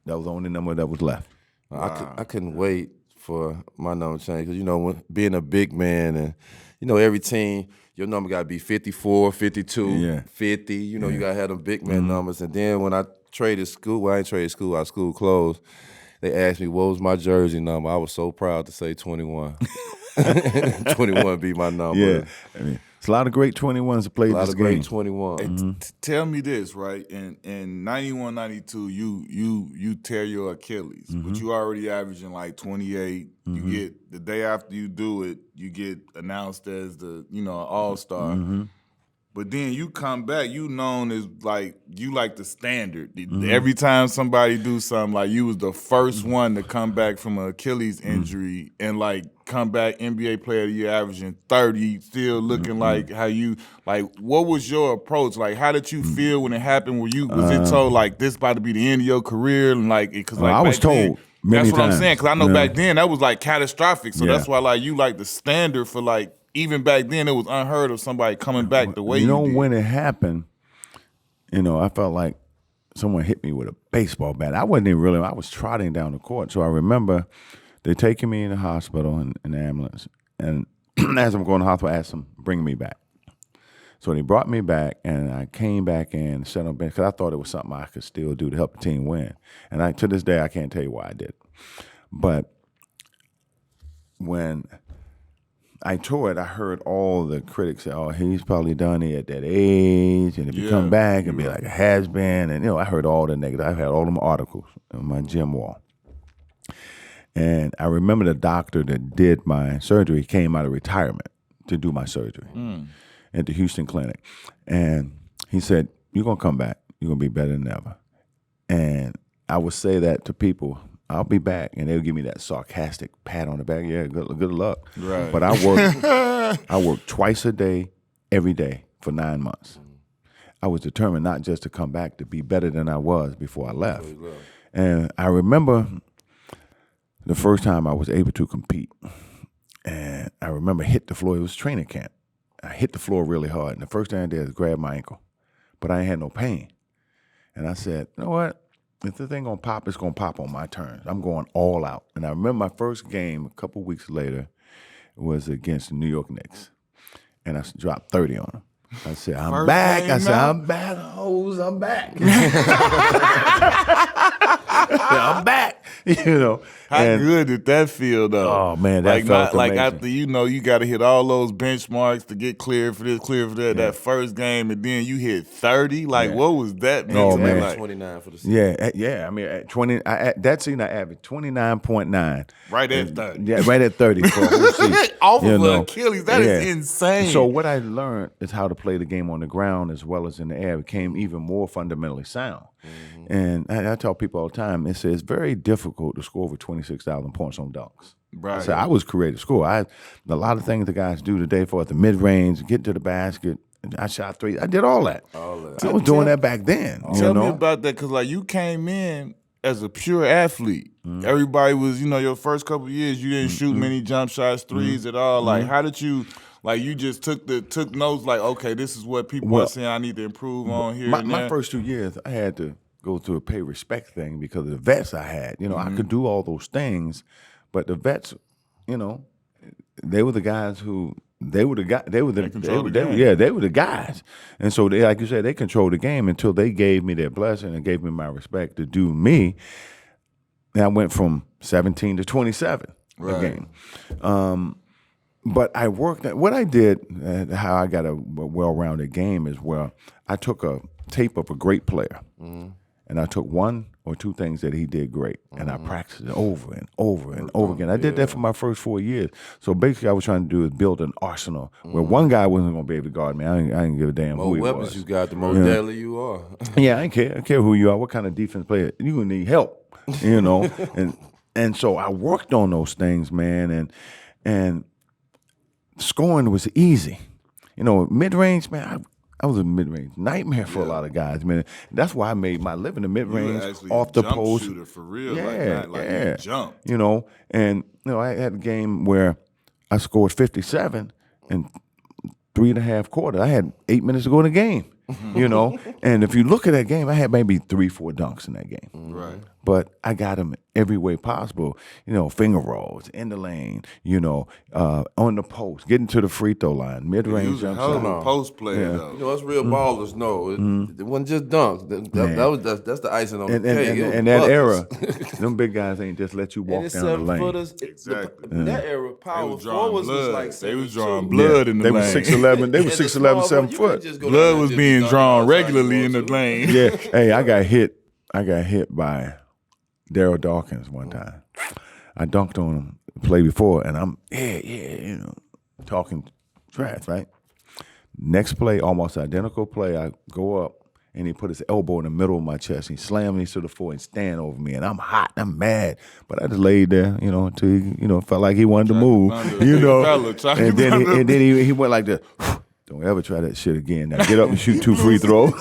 That was the only number that was left." I couldn't wait for my number to change because when being a big man and every team. Your number got to be 54, 52, 50. You got to have them big man numbers. And then when I traded school, I ain't traded school, our school closed, they asked me what was my jersey number. I was so proud to say 21. 21 be my number. Yeah. I mean, it's a lot of great 21s that played this game. A lot of great 21. Tell me this, right? In 91, 92, you tear your Achilles, but you already averaging like 28. You get, the day after you do it, you get announced as the, all-star. But then you come back, you known as like, you like the standard. Every time somebody do something, like you was the first one to come back from an Achilles injury and like come back NBA Player of the Year averaging 30, still looking like how you, like what was your approach? Like how did you feel when it happened? Was it told like this about to be the end of your career? And like, because like I was told many that's what times. I'm saying, because I know back then that was like catastrophic. So that's why like you like the standard for like, even back then, it was unheard of somebody coming back the way you did. When it happened, I felt like someone hit me with a baseball bat. I wasn't even really, I was trotting down the court. So I remember they taking me in the hospital in the ambulance. And as I'm going to the hospital, I asked them, bring me back. So they brought me back, and I came back in, sat on bench, because I thought it was something I could still do to help the team win. And to this day, I can't tell you why I did. But when I toured, I heard all the critics say, "Oh, he's probably done it at that age, and if you come back, it'd be like a has-been." And I heard all the negative. I've had all them articles on my gym wall. And I remember the doctor that did my surgery came out of retirement to do my surgery at the Houston clinic, and he said, "You're gonna come back. You're gonna be better than ever." And I would say that to people. I'll be back, and they'll give me that sarcastic pat on the back. Yeah, good luck. Right. But I worked twice a day, every day for 9 months. I was determined not just to come back, to be better than I was before I left. And I remember the first time I was able to compete, and I remember hit the floor. It was training camp. I hit the floor really hard, and the first thing I did was grab my ankle, but I ain't had no pain. And I said, "You know what? If this thing gonna pop, it's gonna pop on my terms. I'm going all out." And I remember my first game a couple weeks later was against the New York Knicks, and I dropped 30 on them. I said, "I'm back." I said, "I'm back, hoes. I'm back." I'm back. How good did that feel, though? Oh man, that felt amazing. Like after you got to hit all those benchmarks to get cleared for this, cleared for that. Yeah. That first game, and then you hit 30. Like, what was that? Oh man, like? 29 for the season. Yeah. I mean, at 20, that season I averaged 29.9. Right at 30. Yeah, right at 30 for a whole season. Off of Achilles, that is insane. So what I learned is how to play the game on the ground as well as in the air. It became even more fundamentally sound. And I tell people all the time, it's very difficult to score over 26,000 points on dunks. Right. So I was creative to score. A lot of things the guys do today for the mid-range, get to the basket. I shot three. I did all that. I was doing that back then. Tell me about that, because you came in as a pure athlete. Everybody was, your first couple of years, you didn't shoot many jump shots, threes at all. Like, how did you... Like, you just took notes, like, okay, this is what people are saying I need to improve on here. My first 2 years, I had to go through a pay respect thing because of the vets I had. I could do all those things, but the vets, they were the guys who they were the guys. And so they, like you said, they controlled the game until they gave me their blessing and gave me my respect to do me. And I went from 17 to 27 a game. But I worked at what I did, how I got a well-rounded game is I took a tape of a great player, and I took one or two things that he did great, and I practiced it over and over and over again. I did that for my first 4 years. So basically, I was trying to do is build an arsenal where one guy wasn't going to be able to guard me. I didn't give a damn who he was. The more weapons you got, the more deadly you are. Yeah, I don't care who you are, what kind of defense player. You're going to need help, and so I worked on those things, man, and scoring was easy. Mid-range, man, I was a mid-range nightmare for a lot of guys, man. That's why I made my living in mid-range off the post. Shooter for real, yeah. You jump. And I had a game where I scored 57 in 3.5 quarters. I had 8 minutes to go in the game. And if you look at that game, I had maybe 3-4 dunks in that game. Right. But I got them every way possible. Finger rolls, in the lane, on the post, getting to the free throw line, mid-range jump shot. Post player, though. Us real ballers know it wasn't just dunks. That's the icing on the cake. And that era, them big guys ain't just let you walk down the lane. Exactly. That era, power forwards was like they was drawing blood in the lane. They were 6'11". They were 6'11", 7 foot. Blood was being drawn regularly in the lane. Yeah. Hey, I got hit by Daryl Dawkins one time. I dunked on him the play before, and I'm talking trash, right? Next play, almost identical play. I go up, and he put his elbow in the middle of my chest. He slammed me to the floor and stand over me, and I'm hot, I'm mad, but I just laid there, until he, felt like he wanted to move, and then he went like this. Don't ever try that shit again. Now get up and shoot 2 free throws.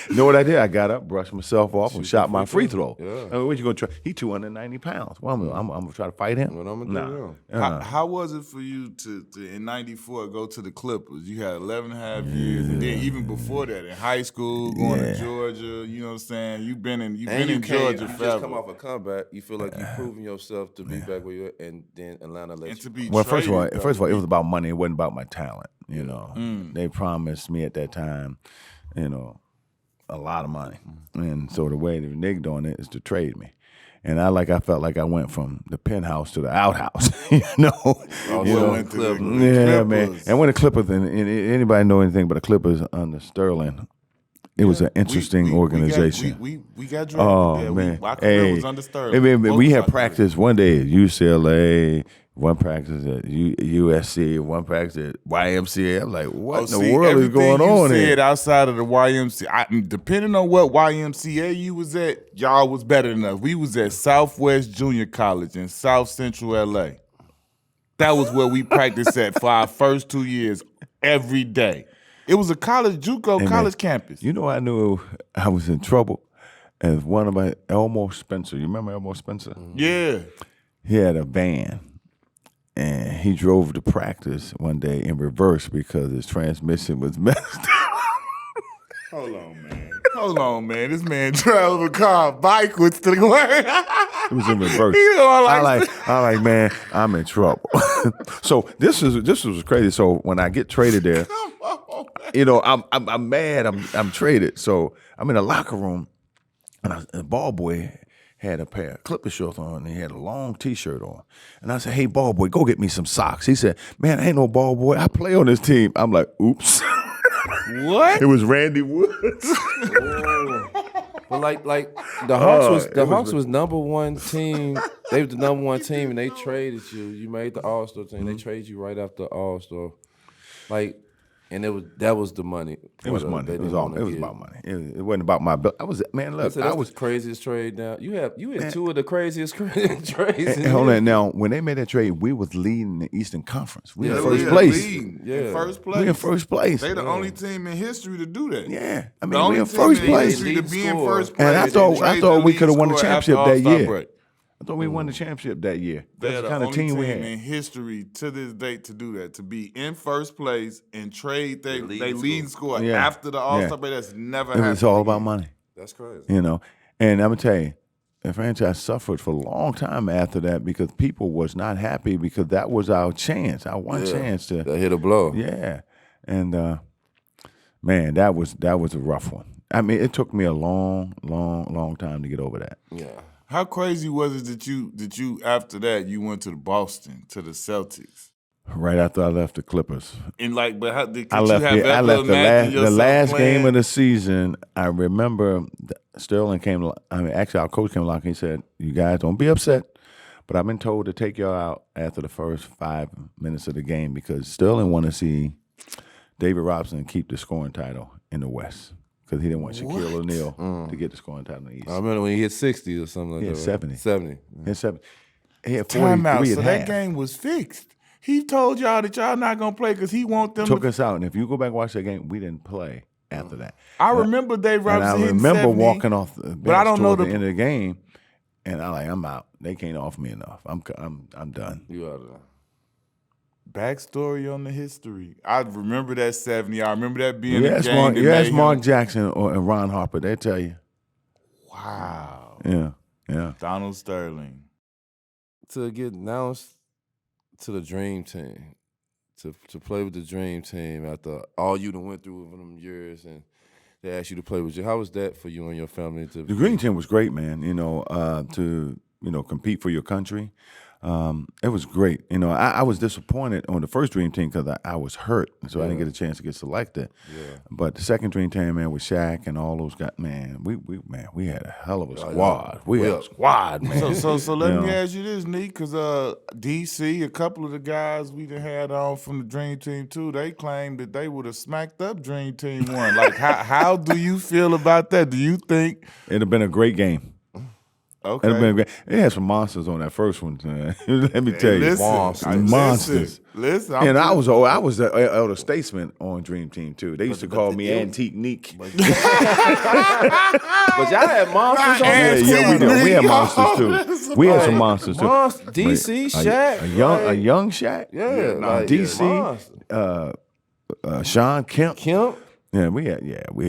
You know what I did? I got up, brushed myself off, and shot my free throw. Yeah. I mean, what you gonna try? He 290 pounds. Well, I'm gonna try to fight him. What I'm gonna do? How was it for you to in '94 go to the Clippers? You had 11 and a half years, and then even before that, in high school, going to Georgia. You know what I'm saying? You've been in Georgia forever. You just come off a comeback. You feel like you've proven yourself to be back where you're at, and then Atlanta let you be. Well, first of all, it was about money. It wasn't about my talent. They promised me at that time, a lot of money. And so the way they reneged on it is to trade me. And I felt like I went from the penthouse to the outhouse, you know. Went to the Yeah, man. Clippers. And when the Clippers, and anybody know anything about the Clippers under Sterling, it was an interesting organization. We got drafted Oh there. man, My career was under Sterling. we had practice one day at UCLA, one practice at USC, one practice at YMCA. I'm like, what in the world is going on you here? said outside of the YMCA, depending on what YMCA you was at, y'all was better than us. We was at Southwest Junior College in South Central LA. That was where we practiced at for our first 2 years every day. It was a college, JUCO college campus. You know, I knew I was in trouble. As one of my Elmo Spencer, you remember Elmo Spencer? Yeah. He had a van, and he drove to practice one day in reverse because his transmission was messed up. Hold on, man. This man drove a car backwards to the work. It was in reverse. He going I like, man, I'm in trouble. So this was crazy. So when I get traded there, you know, I'm mad. I'm traded. So I'm in the locker room, and the ball boy had a pair of Clipper shorts on, and he had a long T-shirt on. And I said, "Hey, ball boy, go get me some socks." He said, "Man, I ain't no ball boy. I play on this team." I'm like, "Oops." What? It was Randy Woods. But like the Hawks was number one team. They was the number one team, and they traded you. You made the All-Star team. They traded you right after All-Star. Like, and that was the money. It was money. It was about money. It wasn't about my bill. I was the craziest trade now. You had two of the craziest trades. And hold on, now when they made that trade, we was leading the Eastern Conference. We in first place. In first place. We in first place. They the only team in history to do that. Yeah, I The mean only we in team first in place. history to be in first place. And I thought we could have won the championship that year. Break. I thought we won the championship that year. That's They're the the kind of only team we had. in history to this date to do that, to be in first place and trade they leading score Yeah. after the All-Star Yeah. break. That's never happened. It's all about money. That's crazy. You know, and I'm gonna tell you, the franchise suffered for a long time after that because people was not happy because that was our chance, our one chance to hit a blow. Yeah, and man, that was a rough one. I mean, it took me a long time to get over that. Yeah. How crazy was it that you after that you went to the Boston to the Celtics? Right after I left the Clippers, And like, but how did I you left. have I left the last playing? game of the season. I remember Sterling came. I mean, actually, our coach came along. He said, "You guys don't be upset, but I've been told to take y'all out after the first 5 minutes of the game because Sterling wanted to see David Robinson keep the scoring title in the West because he didn't want Shaquille O'Neal to get the scoring title in the East. I remember when he hit 60 or something like He that. had 70. 70. He had 70. He had Time 43 out. at So that half. game was fixed. He told y'all that y'all not gonna play because he want them. Took us out, and if you go back and watch that game, we didn't play after that. I remember Dave And Robinson I hitting remember 70, walking off the bench but I don't know toward the the end of the game, and I'm out. They can't offer me enough. I'm done. You out of there. backstory on the history. I remember that 70. I remember that being You a ask game Mark, that you made ask him- Mark Jackson or Ron Harper, they'll tell you. Wow. Yeah. Donald Sterling. To get announced to the Dream Team, to play with the Dream Team after all you done went through over them years, and they asked you to play with you. How was that for you and your family? The Green Team was great, man. To compete for your country. It was great. I was disappointed on the first Dream Team because I was hurt, so I didn't get a chance to get selected. Yeah. But the second Dream Team, man, with Shaq and all those guys, man, we had a hell of a squad. We had a squad, man. So let me Yeah. ask you this, Nique, because DC, a couple of the guys we done had on from the Dream Team too, they claimed that they would have smacked up Dream Team 1. Like, how do you feel about that? Do you think? It'd have been a great game. Okay. It'd have been great. It had some monsters on that first one. Let me tell you, Listen, monsters. Listen, And I was the elder statesman on Dream Team too. They used to call me Antique Nique. But y'all had monsters on there. Yeah, we did. We had monsters too. We had some monsters too. DC, Shaq. A young Shaq. Yeah, like, DC. Sean Kemp. Kemp. Yeah, we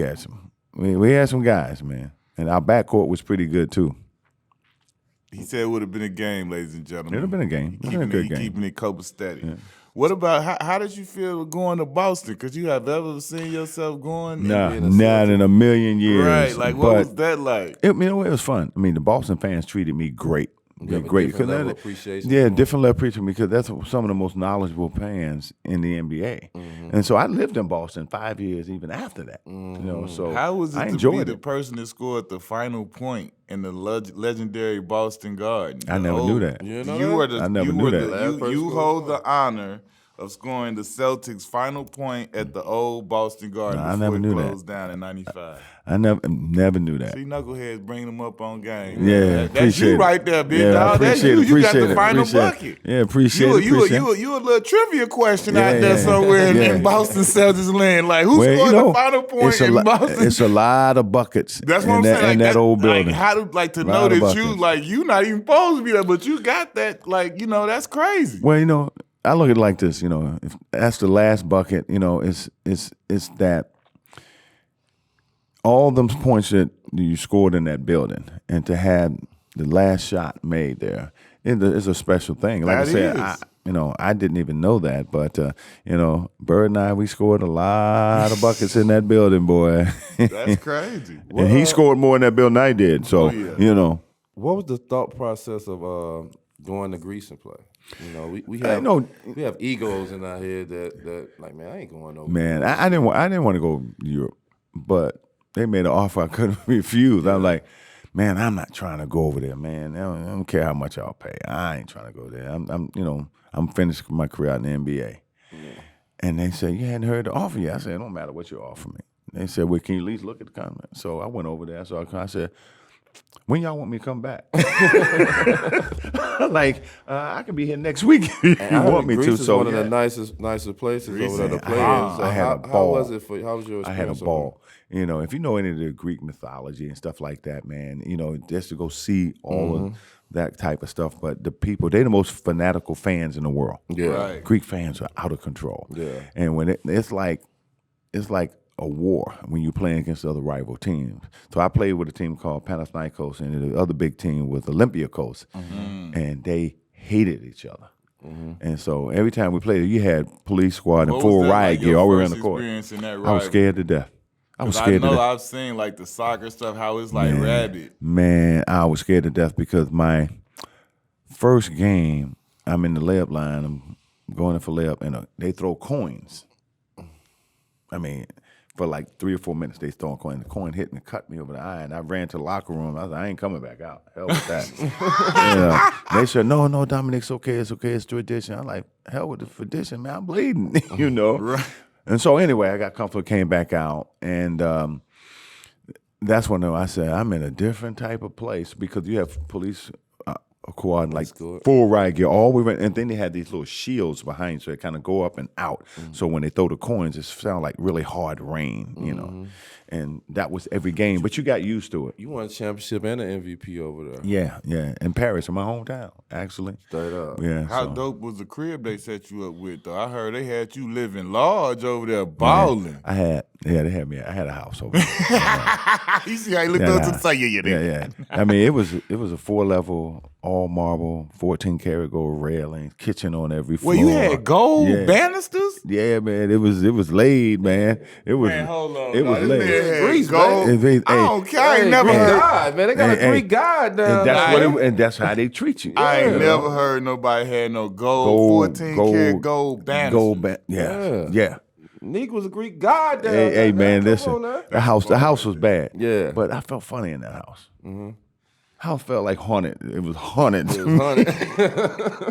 had some. We had some guys, man. And our backcourt was pretty good too. He said it would have been a game, ladies and gentlemen. It would have been a game. It would have been a good game. Keeping it copacetic. Yeah. What about how did you feel going to Boston? Could you have ever seen yourself going? Nah, and being a not Celtic? in a million years. Right, like what But was that like? it was fun. I mean, the Boston fans treated me great. You have a Great. different 'Cause level that- of appreciation Yeah, for 'em. different level of appreciation because that's some of the most knowledgeable fans in the NBA. And so I lived in Boston 5 years even after that. So How was it I to be enjoyed the it. person that scored the final point in the legendary Boston Garden? I The never knew that. You know You that? were the I never you knew were that. the- Last person you scored hold the the honor of scoring the Celtics' final point at the old Boston Garden No, I before never it knew that. closed down in '95. I never knew that. See, Knuckleheads bringing them up on game. Yeah, That's appreciate you it. right there, big Yeah, I dog. That's appreciate you. it, You got appreciate the it, final appreciate it. bucket. Yeah, appreciate it, appreciate You a little trivia question Yeah, out there yeah, somewhere yeah. in Boston Celtics land. Like, who Well, scored the final point in Boston? It's a lot of buckets. That's what in I'm that, saying. Like in that old building. Like, how to like to know Lot of that you buckets. like you not even supposed to be there, but you got that. Like, that's crazy. Well, I look at it like this. If that's the last bucket, it's that all them points that you scored in that building, and to have the last shot made there, it's a special thing. Like That I said, is. I didn't even know that, but Bird and I, we scored a lot of buckets in that building, boy. That's crazy. And he scored more in that building than I did. So yeah. What was the thought process of going to Greece and play? We I have know- we have egos in our head that like, man, I ain't going over. Man, I didn't want to go to Europe, but they made an offer I couldn't refuse. I'm like, man, I'm not trying to go over there, man. I don't care how much y'all pay. I ain't trying to go there. I'm finished my career out in the NBA. Yeah. And they said, you hadn't heard the offer yet. I said, it don't matter what you offer me. They said, well, can you at least look at the contract? So I went over there. So I said, when y'all want me to come back? Like, I can be here next week if you want me Greece to. is So one of the nicest places over there to play in. I So had a how ball. was it for you? How was your I experience? had a ball. If you know any of the Greek mythology and stuff like that, man, just to go see all of that type of stuff. But the people, they're the most fanatical fans in the world. Yeah. Right. Greek fans are out of control. Yeah. And when it's like a war when you're playing against other rival teams. So I played with a team called Panathinaikos, and the other big team was Olympiakos, and they hated each other. And so every time we played, you had police squad and What full was that riot like, gear your all around first the court. experience in that I was rivalry? scared to death. I was 'Cause scared I to know death. I've seen like the soccer stuff, how it's like rabid. Man, I was scared to death because my first game, I'm in the layup line, I'm going in for layup, and they throw coins. I mean, for like 3 or 4 minutes, they throwing coin. The coin hit and cut me over the eye, and I ran to the locker room. I was like, I ain't coming back out. Hell with that. They said, no, Dominique, it's okay, it's tradition. I'm like, hell with the tradition, man, I'm bleeding, Right. And so anyway, I got comfortable, came back out, and that's when I said, I'm in a different type of place because you have police squad, like good. full riot gear, all we went, and then they had these little shields behind, so they kind of go up and out. So when they throw the coins, it sound like really hard rain, And that was every game, but you got used to it. You won a championship and an MVP over there. Yeah, in Paris, in my hometown, actually. Straight up. Yeah. How so. dope was the crib they set you up with, though? I heard they had you living large over there, balling. They had me. I had a house over there. You see how he looked Yeah, up to nah. the side? Yeah. I mean, it was a 4-level, all marble, 14-karat gold railing, kitchen on every floor. Well, you had gold Yeah. banisters? Yeah, man. It was laid, man. It was. Man, hold on. It was This laid. man had Greece, gold. man. I don't care. I ain't Hey, never Greek heard. God, man. They got a Greek God down And that's there. what and that's how they treat you. I ain't Yeah. never heard nobody had no gold 14-karat gold banisters. Yeah. Nique was a Greek God down Hey, there. man, Come listen. on now. The house was bad. Yeah. But I felt funny in that house. House felt like haunted. It was haunted. It was haunted.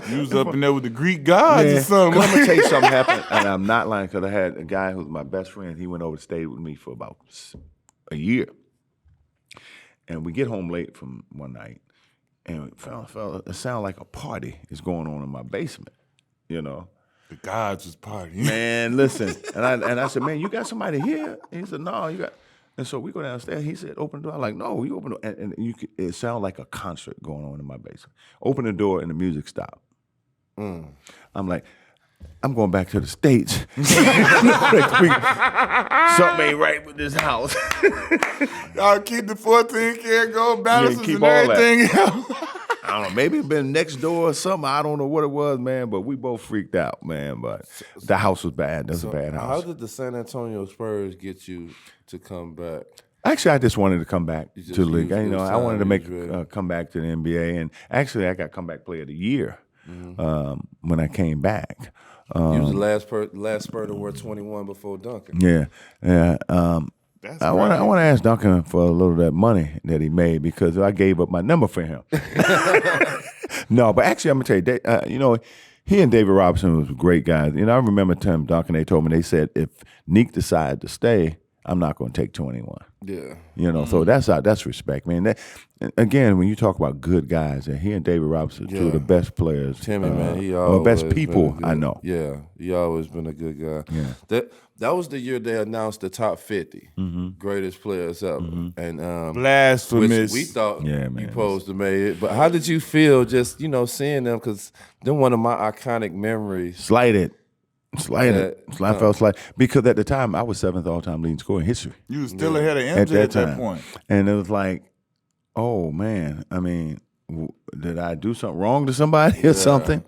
You was up in there with the Greek gods or something. I'm gonna tell you something happened, and I'm not lying because I had a guy who was my best friend. He went over to stay with me for about a year, and we get home late from one night, and it sounded like a party is going on in my basement, The gods was partying. Man, listen, and I said, man, you got somebody here? And he said, no, you got. And so we go downstairs. He said, open the door. I'm like, no, you open the door. And it sounded like a concert going on in my basement. Open the door and the music stopped. I'm like, I'm going back to the States. Something ain't right with this house. Y'all keep the 14-karat gold banisters keep and all that. everything else. I don't know, maybe it been next door or something. I don't know what it was, man, but we both freaked out, man. But the house was bad. That was a bad house. How did the San Antonio Spurs get you to come back? Actually, I just wanted to come back to the league. it was I wanted to time, make you was come back to the NBA, and actually, I got comeback player of the year when I came back. You was the last Spur to wear 21 before Duncan. Yeah. I want to ask Duncan for a little of that money that he made because I gave up my number for him. No, but actually, I'm gonna tell you, he and David Robinson was great guys. I remember telling Duncan, they told me, they said if Nique decided to stay, I'm not going to take 21. Yeah. So that's respect, man. Again, when you talk about good guys, and he and David Robinson, two of the best players, Timmy, man, he or always best people I know. Yeah, he always been a good guy. Yeah. That was the year they announced the top 50 greatest players ever, and Blasphemous. which we thought Yeah, man, you supposed to make it. But how did you feel just seeing them? Because they're one of my iconic memories. Slighted. Felt slight because at the time I was 7th all-time leading scorer in history. You was still ahead of MJ at that point. And it was like, oh man, I mean, did I do something wrong to somebody or something?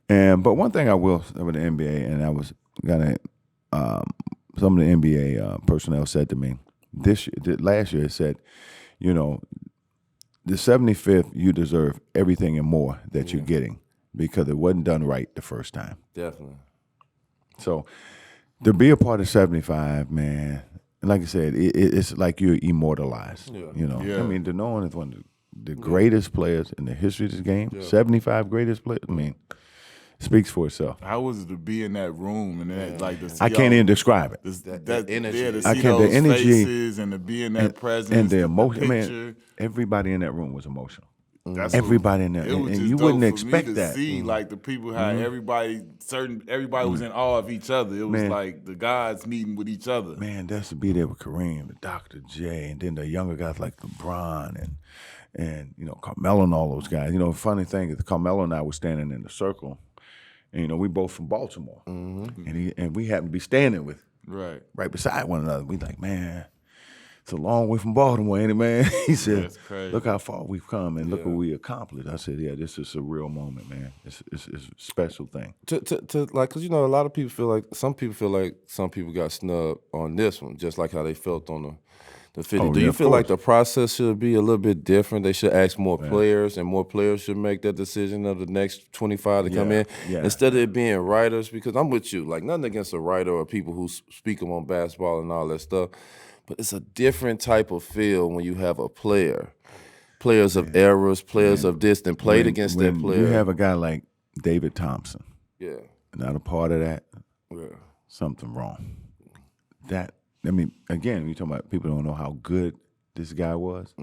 But one thing I will say with the NBA, and I was gonna, some of the NBA personnel said to me last year, it said, the 75th, you deserve everything and more that you're getting because it wasn't done right the first time. Definitely. So to be a part of 75, man, like I said, it's like you're immortalized. Yeah. I mean, DeNolan is one of the greatest players in the history of this game. 75 greatest players. I mean, speaks for itself. How was it to be in that room and then I can't even describe it. That energy. To I see can't. those The energy faces and to be in that presence and the the emotion. picture. Everybody in that room was emotional. That's Everybody in there, It was and just you dope wouldn't for expect me to that. see like the people how everybody was in awe of each other. It was like the gods meeting with each other. Man, that's to be there with Kareem, the Dr. J, and then the younger guys like LeBron and Carmelo and all those guys. Funny thing is Carmelo and I were standing in the circle, and we both from Baltimore, and we happened to be standing right beside one another. We like, man, it's a long way from Baltimore, ain't it, man? He said, That's crazy. look how far we've come and look what we accomplished. I said, yeah, this is a real moment, man. It's a special thing. Because a lot of people feel like some people got snubbed on this one, just like how they felt on the 50. Do you feel like the process should be a little bit different? They should ask more players, and more players should make that decision of the next 25 to come in instead of it being writers? Because I'm with you, like nothing against a writer or people who speak on basketball and all that stuff. But it's a different type of feel when you have a players of eras, players of this, and played against that player. You have a guy like David Thompson. Yeah. Not a part of that. Something wrong. Again, when you talking about people don't know how good this guy was,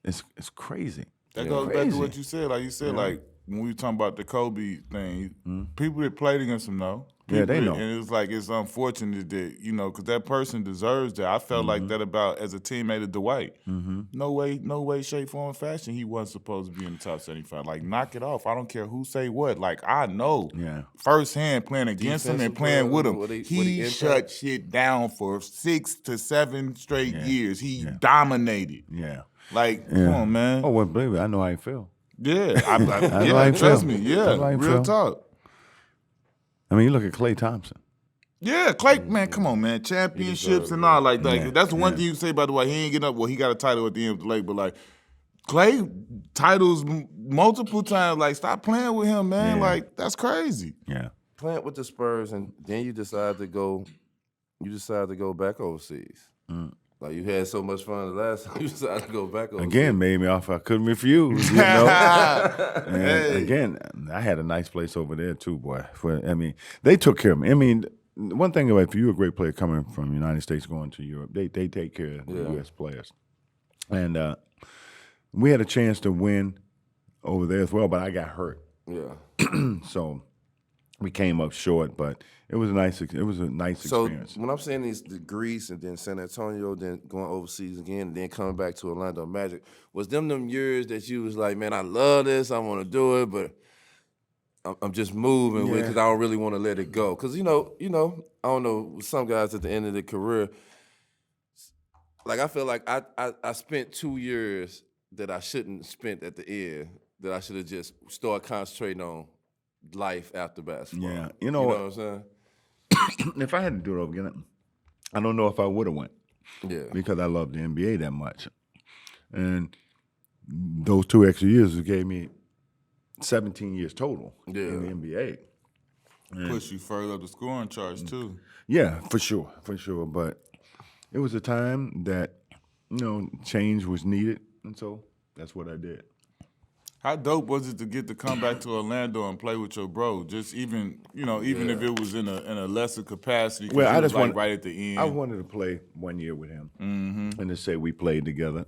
it's crazy. That goes back to what you said. Like you said, like when we were talking about the Kobe thing, people that played against him know. Yeah, they know. And it's unfortunate that, because that person deserves that. I felt like that about as a teammate of Dwight. No way, shape, form, fashion he wasn't supposed to be in the top 75. Like, knock it off. I don't care who say what. Like, I know firsthand playing against him and playing with him. He shut shit down for 6 to 7 straight years. He dominated. Yeah. Like, come on, man. Oh, well, believe it, I know how you feel. Yeah. Trust me. Yeah. Real talk. I mean, you look at Klay Thompson. Yeah, Clay, man, come on, man. Championships and all like that. That's the one thing you say, by the way, he ain't getting up. Well, he got a title at the end of the leg, but like, Clay titles multiple times. Like, stop playing with him, man. Yeah. Like, that's crazy. Yeah. Playing with the Spurs, and then you decide to go back overseas. Like, you had so much fun the last time, you decided to go back overseas. Again, made me off. I couldn't refuse. And again, I had a nice place over there too, boy. They took care of me. I mean, one thing about if you're a great player coming from the United States going to Europe, they take care of the U.S. players. And we had a chance to win over there as well, but I got hurt. Yeah. So we came up short, but it was a nice experience. So when I'm saying the Greece and then San Antonio, then going overseas again, and then coming back to Orlando Magic, was them years that you was like, man, I love this, I want to do it, but I'm just moving with it because I don't really want to let it go. Because, I don't know, some guys at the end of their career, like I feel like I spent 2 years that I shouldn't spent at the end that I should have just started concentrating on life after basketball. Yeah, you know what I'm saying? If I had to do it over again, I don't know if I would have went. Yeah. Because I love the NBA that much. And those 2 extra years gave me 17 years total in the NBA. Push you further up the scoring charts too. Yeah, for sure. But it was a time that, change was needed. And so that's what I did. How dope was it to get to come back to Orlando and play with your bro? Just even if it was in a lesser capacity. Well, I was just wanted, right at the end. I wanted to play 1 year with him and to say we played together.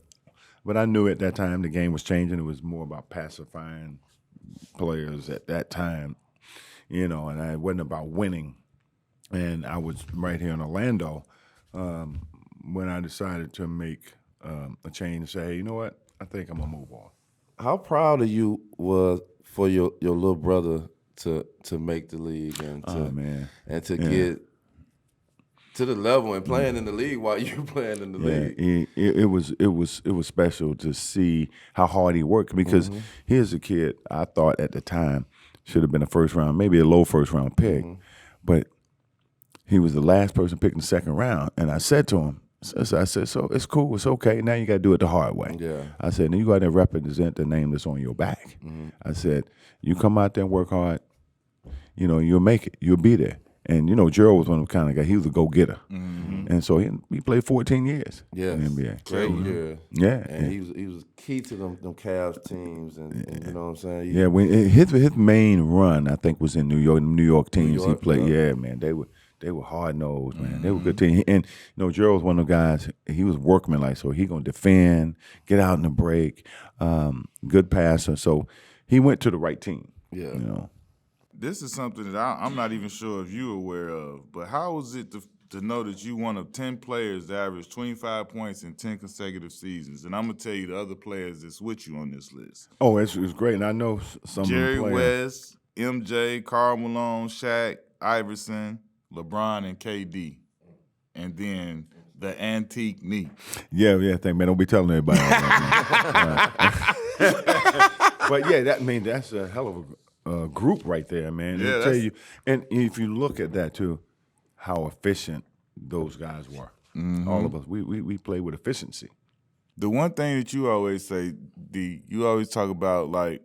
But I knew at that time the game was changing. It was more about pacifying players at that time, and it wasn't about winning. And I was right here in Orlando when I decided to make a change and say, hey, you know what? I think I'm going to move on. How proud of you was for your little brother to make the league and to get to the level and playing in the league while you playing in the league? It was special to see how hard he worked because here's a kid I thought at the time should have been a first round, maybe a low first round pick, but he was the last person picked in the second round, and I said to him. So I said, so it's cool, it's okay. Now you got to do it the hard way. Yeah. I said, now you got to represent the name that's on your back. I said, you come out there and work hard, you'll make it. You'll be there. And, Gerald was one of the kind of guys, he was a go-getter. And so he played 14 years in the NBA. Great year. Yeah. And he was key to them Cavs teams, and you know what I'm saying? When his main run, I think, was in New York teams he played. Yeah, man, they were hard-nosed, man. They were good team. And, Gerald was one of the guys, he was workmanlike, so he going to defend, get out in the break, good passer. So he went to the right team. Yeah. This is something that I'm not even sure if you're aware of, but how was it to know that you one of 10 players that averaged 25 points in 10 consecutive seasons? And I'm going to tell you the other players that's with you on this list. Oh, it's great. And I know some Jerry of the players. West, MJ, Karl Malone, Shaq, Iverson, LeBron, and KD. And then the antique Nique. Yeah, thank man. Don't be telling everybody all that, man. But yeah, that's a hell of a group right there, man. Yeah, tell you, and if you look at that too, how efficient those guys were. All of us, we play with efficiency. The one thing that you always say, you always talk about like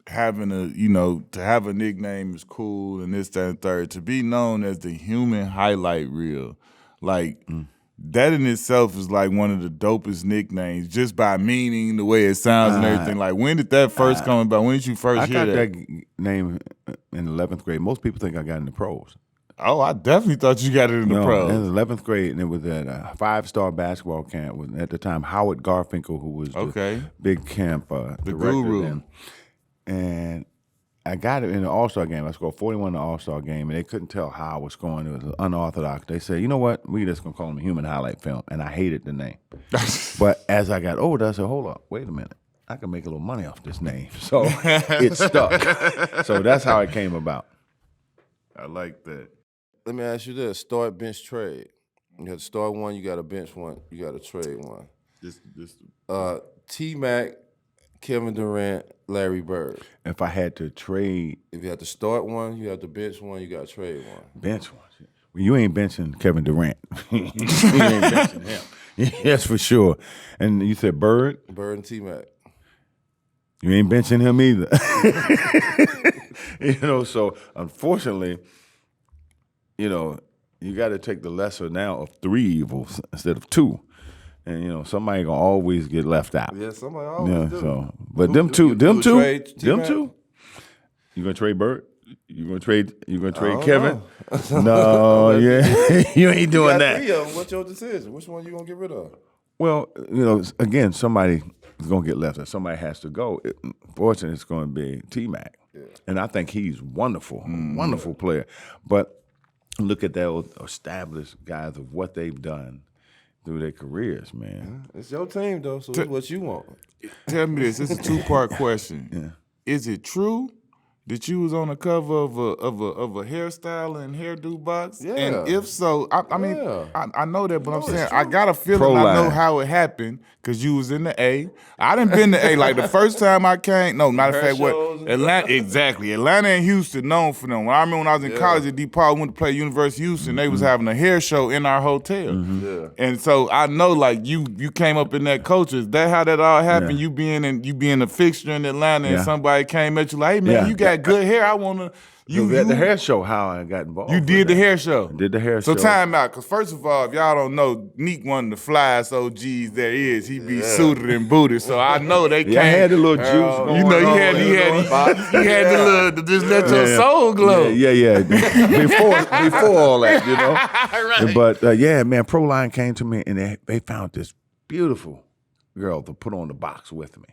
having to have a nickname is cool and this, that, and third. To be known as the human highlight reel, like that in itself is like one of the dopest nicknames, just by meaning, the way it sounds and everything. Like, when did that first come about? When did you first hear that? I got that name in 11th grade. Most people think I got in the pros. Oh, I definitely thought you got it in the pros. In 11th grade, and it was at a 5-star basketball camp. At the time, Howard Garfinkel, who was the big camp the director guru. then. And I got it in the All-Star game. I scored 41 in the All-Star game, and they couldn't tell how I was scoring. It was unorthodox. They said, you know what? We just going to call him a human highlight film. And I hated the name. But as I got older, I said, hold up, wait a minute. I can make a little money off this name. So it stuck. So that's how it came about. I like that. Let me ask you this: start, bench, trade. You got to start one, you got to bench one, you got to trade one. T-Mac, Kevin Durant, Larry Bird. If I had to trade, if you had to start one, you have to bench one, you got to trade one. Bench one. Well, you ain't benching Kevin Durant. You ain't benching him. Yes, for sure. And you said Bird? Bird and T-Mac. You ain't benching him either. So unfortunately, you got to take the lesser now of 3 evils instead of 2. And, somebody going to always get left out. Yeah, somebody always do. So, but them two. You going to trade Bird? You going to trade Kevin? No, you ain't doing that. 3 of them. What's your decision? Which one you going to get rid of? Well, again, somebody is going to get left out. Somebody has to go. Fortunately, it's going to be T-Mac. Yeah. And I think he's wonderful, wonderful player. But look at those established guys of what they've done through their careers, man. It's your team, though, so it's what you want. Tell me this. It's a 2-part question. Yeah. Is it true that you was on the cover of a hairstyle and hairdo box? Yeah. And if so, I mean, Yeah. I know that, but I'm it's saying true. I got a feeling Pro I know line. how it happened because you was in the A. I done been to A. Like the first time I came, no, matter of Hair fact, what shows and Atlanta, exactly. Atlanta and Houston known for them. When I remember when I was in college at DePaul, went to play University of Houston, they was having a hair show in our hotel. Yeah. And so I know like you came up in that culture. Is that how that all happened? Yeah. You being a fixture in Atlanta and Yeah. somebody came at you like, hey man, Yeah. you got good hair. I wanna You at the hair show, how I got involved. You with did the that. hair show. I did the hair so show. time out, because first of all, if y'all don't know, Nique one of the flyest OGs there is. He be suited and booted, so I know they Yeah, I can't. had the little juice going You know, on. he had the little just let your soul glow. Yeah. before all that, you know. Right. But yeah, man, Proline came to me and they found this beautiful girl to put on the box with me,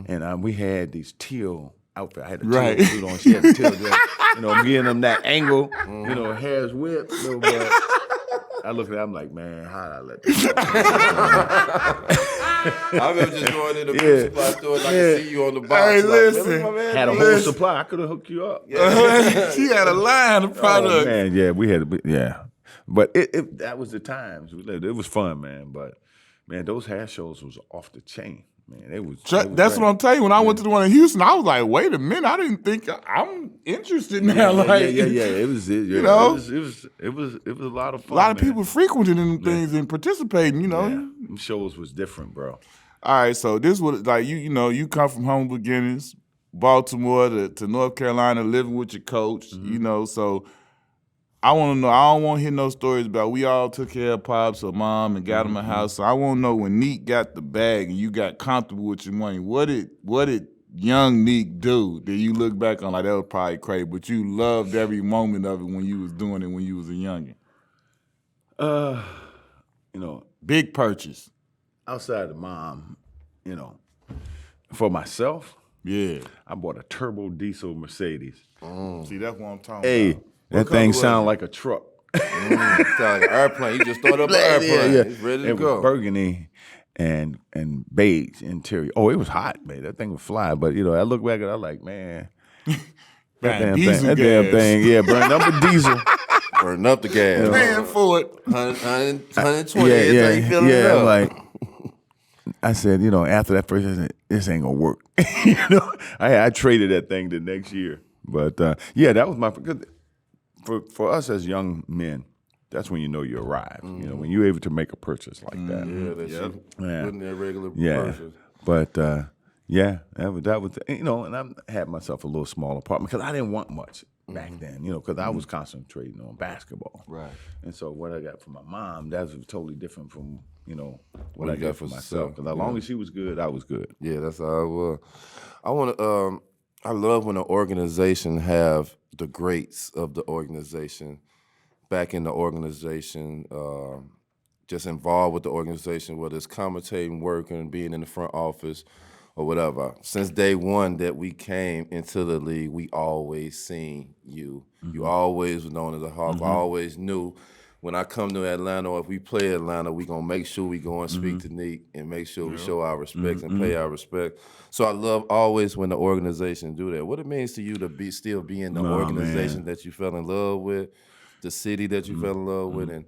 and we had these teal outfit. I had a teal Right. suit on. She had a teal dress. You know, getting them that angle. You know, hair's whipped. Little bit. I look at it, I'm like, man, how did I let this go? I remember just going in the beauty supply store and I could see you on the box. Hey, like, listen. really, my man? Had a whole supply. I could have hooked you up. She had a line of products. Oh, man, yeah, we had but that was the times. It was fun, man. But man, those hair shows was off the chain, man. It was. That's what I'm telling you. When I went to the one in Houston, I was like, wait a minute, I didn't think I'm interested now. Yeah, like, yeah. It was. You know? it was a lot of fun. a lot of man. people frequenting them things and participating. You know. Yeah, them shows was different, bro. All right, so this was like you know, you come from humble beginnings, Baltimore to North Carolina, living with your coach, you know, so I want to know, I don't want to hear no stories about we all took care of Pops or Mom and got him a house, so I want to know when Nique got the bag and you got comfortable with your money, what did young Nique do that you look back on like that was probably crazy, but you loved every moment of it when you was doing it when you was a youngin'? You know, Big purchase. outside of Mom, you know, for myself, Yeah. I bought a turbo diesel Mercedes. See, that's what I'm talking Hey, about. that color thing was sounded it? like a truck. Sound like an airplane. You just started up an airplane. Yeah. It's ready to It go. was burgundy and beige interior. Oh, it was hot, man. That thing would fly. But you know, I look back at it, I'm like, man, Man, diesel that gas. damn thing, yeah, burned up a diesel. Burning up the gas. Paying for it. 120. Yeah, That's how you feeling it I'm up. like, I said, you know, after that first, I said, this ain't gonna work. You know, I traded that thing the next year. But yeah, that was my for us as young men. That's when you know you arrived. You know, when you're able to make a purchase like that. Yeah, that shit Yeah. wasn't that regular Yeah, purchase. but yeah, that was you know, and I had myself a little small apartment because I didn't want much back then, you know, because I was concentrating on basketball. Right. And so what I got from my mom, that was totally different from you know what What I you got got for for myself. Because as long as she was good, I was good. Yeah, that's how it was. I want to. I love when an organization have the greats of the organization back in the organization, just involved with the organization, whether it's commentating, working, being in the front office, or whatever. Since day one that we came into the league, we always seen you. You always was known as a Hawk. I always knew when I come to Atlanta or if we play Atlanta, we gonna make sure we go and speak to Nique and make sure we show our respect and pay our respect. So I love always when the organization do that. What it means to you to still be in the organization that you fell in love with, the city that you fell in love with, and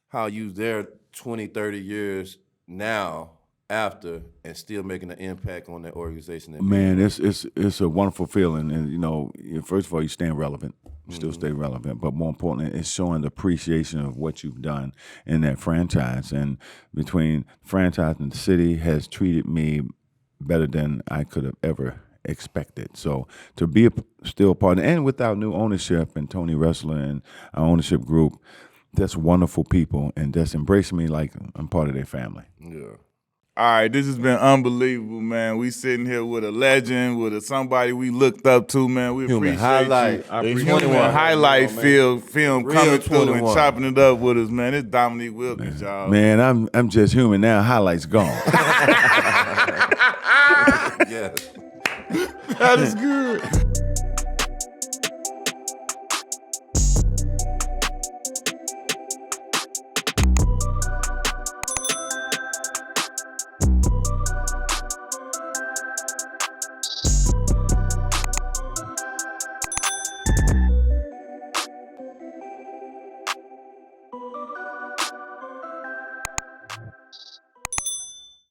how you there 20, 30 years now after and still making an impact on that organization. Man, it's a wonderful feeling, and you know, first of all, you stay relevant, still stay relevant, but more importantly, it's showing the appreciation of what you've done in that franchise. And between franchise and the city has treated me better than I could have ever expected. So to be still part, and with our new ownership and Tony Ressler and our ownership group, that's wonderful people, and that's embracing me like I'm part of their family. Yeah. All right, this has been unbelievable, man. We sitting here with a legend, with somebody we looked up to, man. We Human appreciate highlight. you. I The appreciate human it. highlight film Real coming through and 21. chopping it up with us, man. It's Dominique Wilkins, y'all. Man, I'm just human now. Highlights gone. Yes. That is good.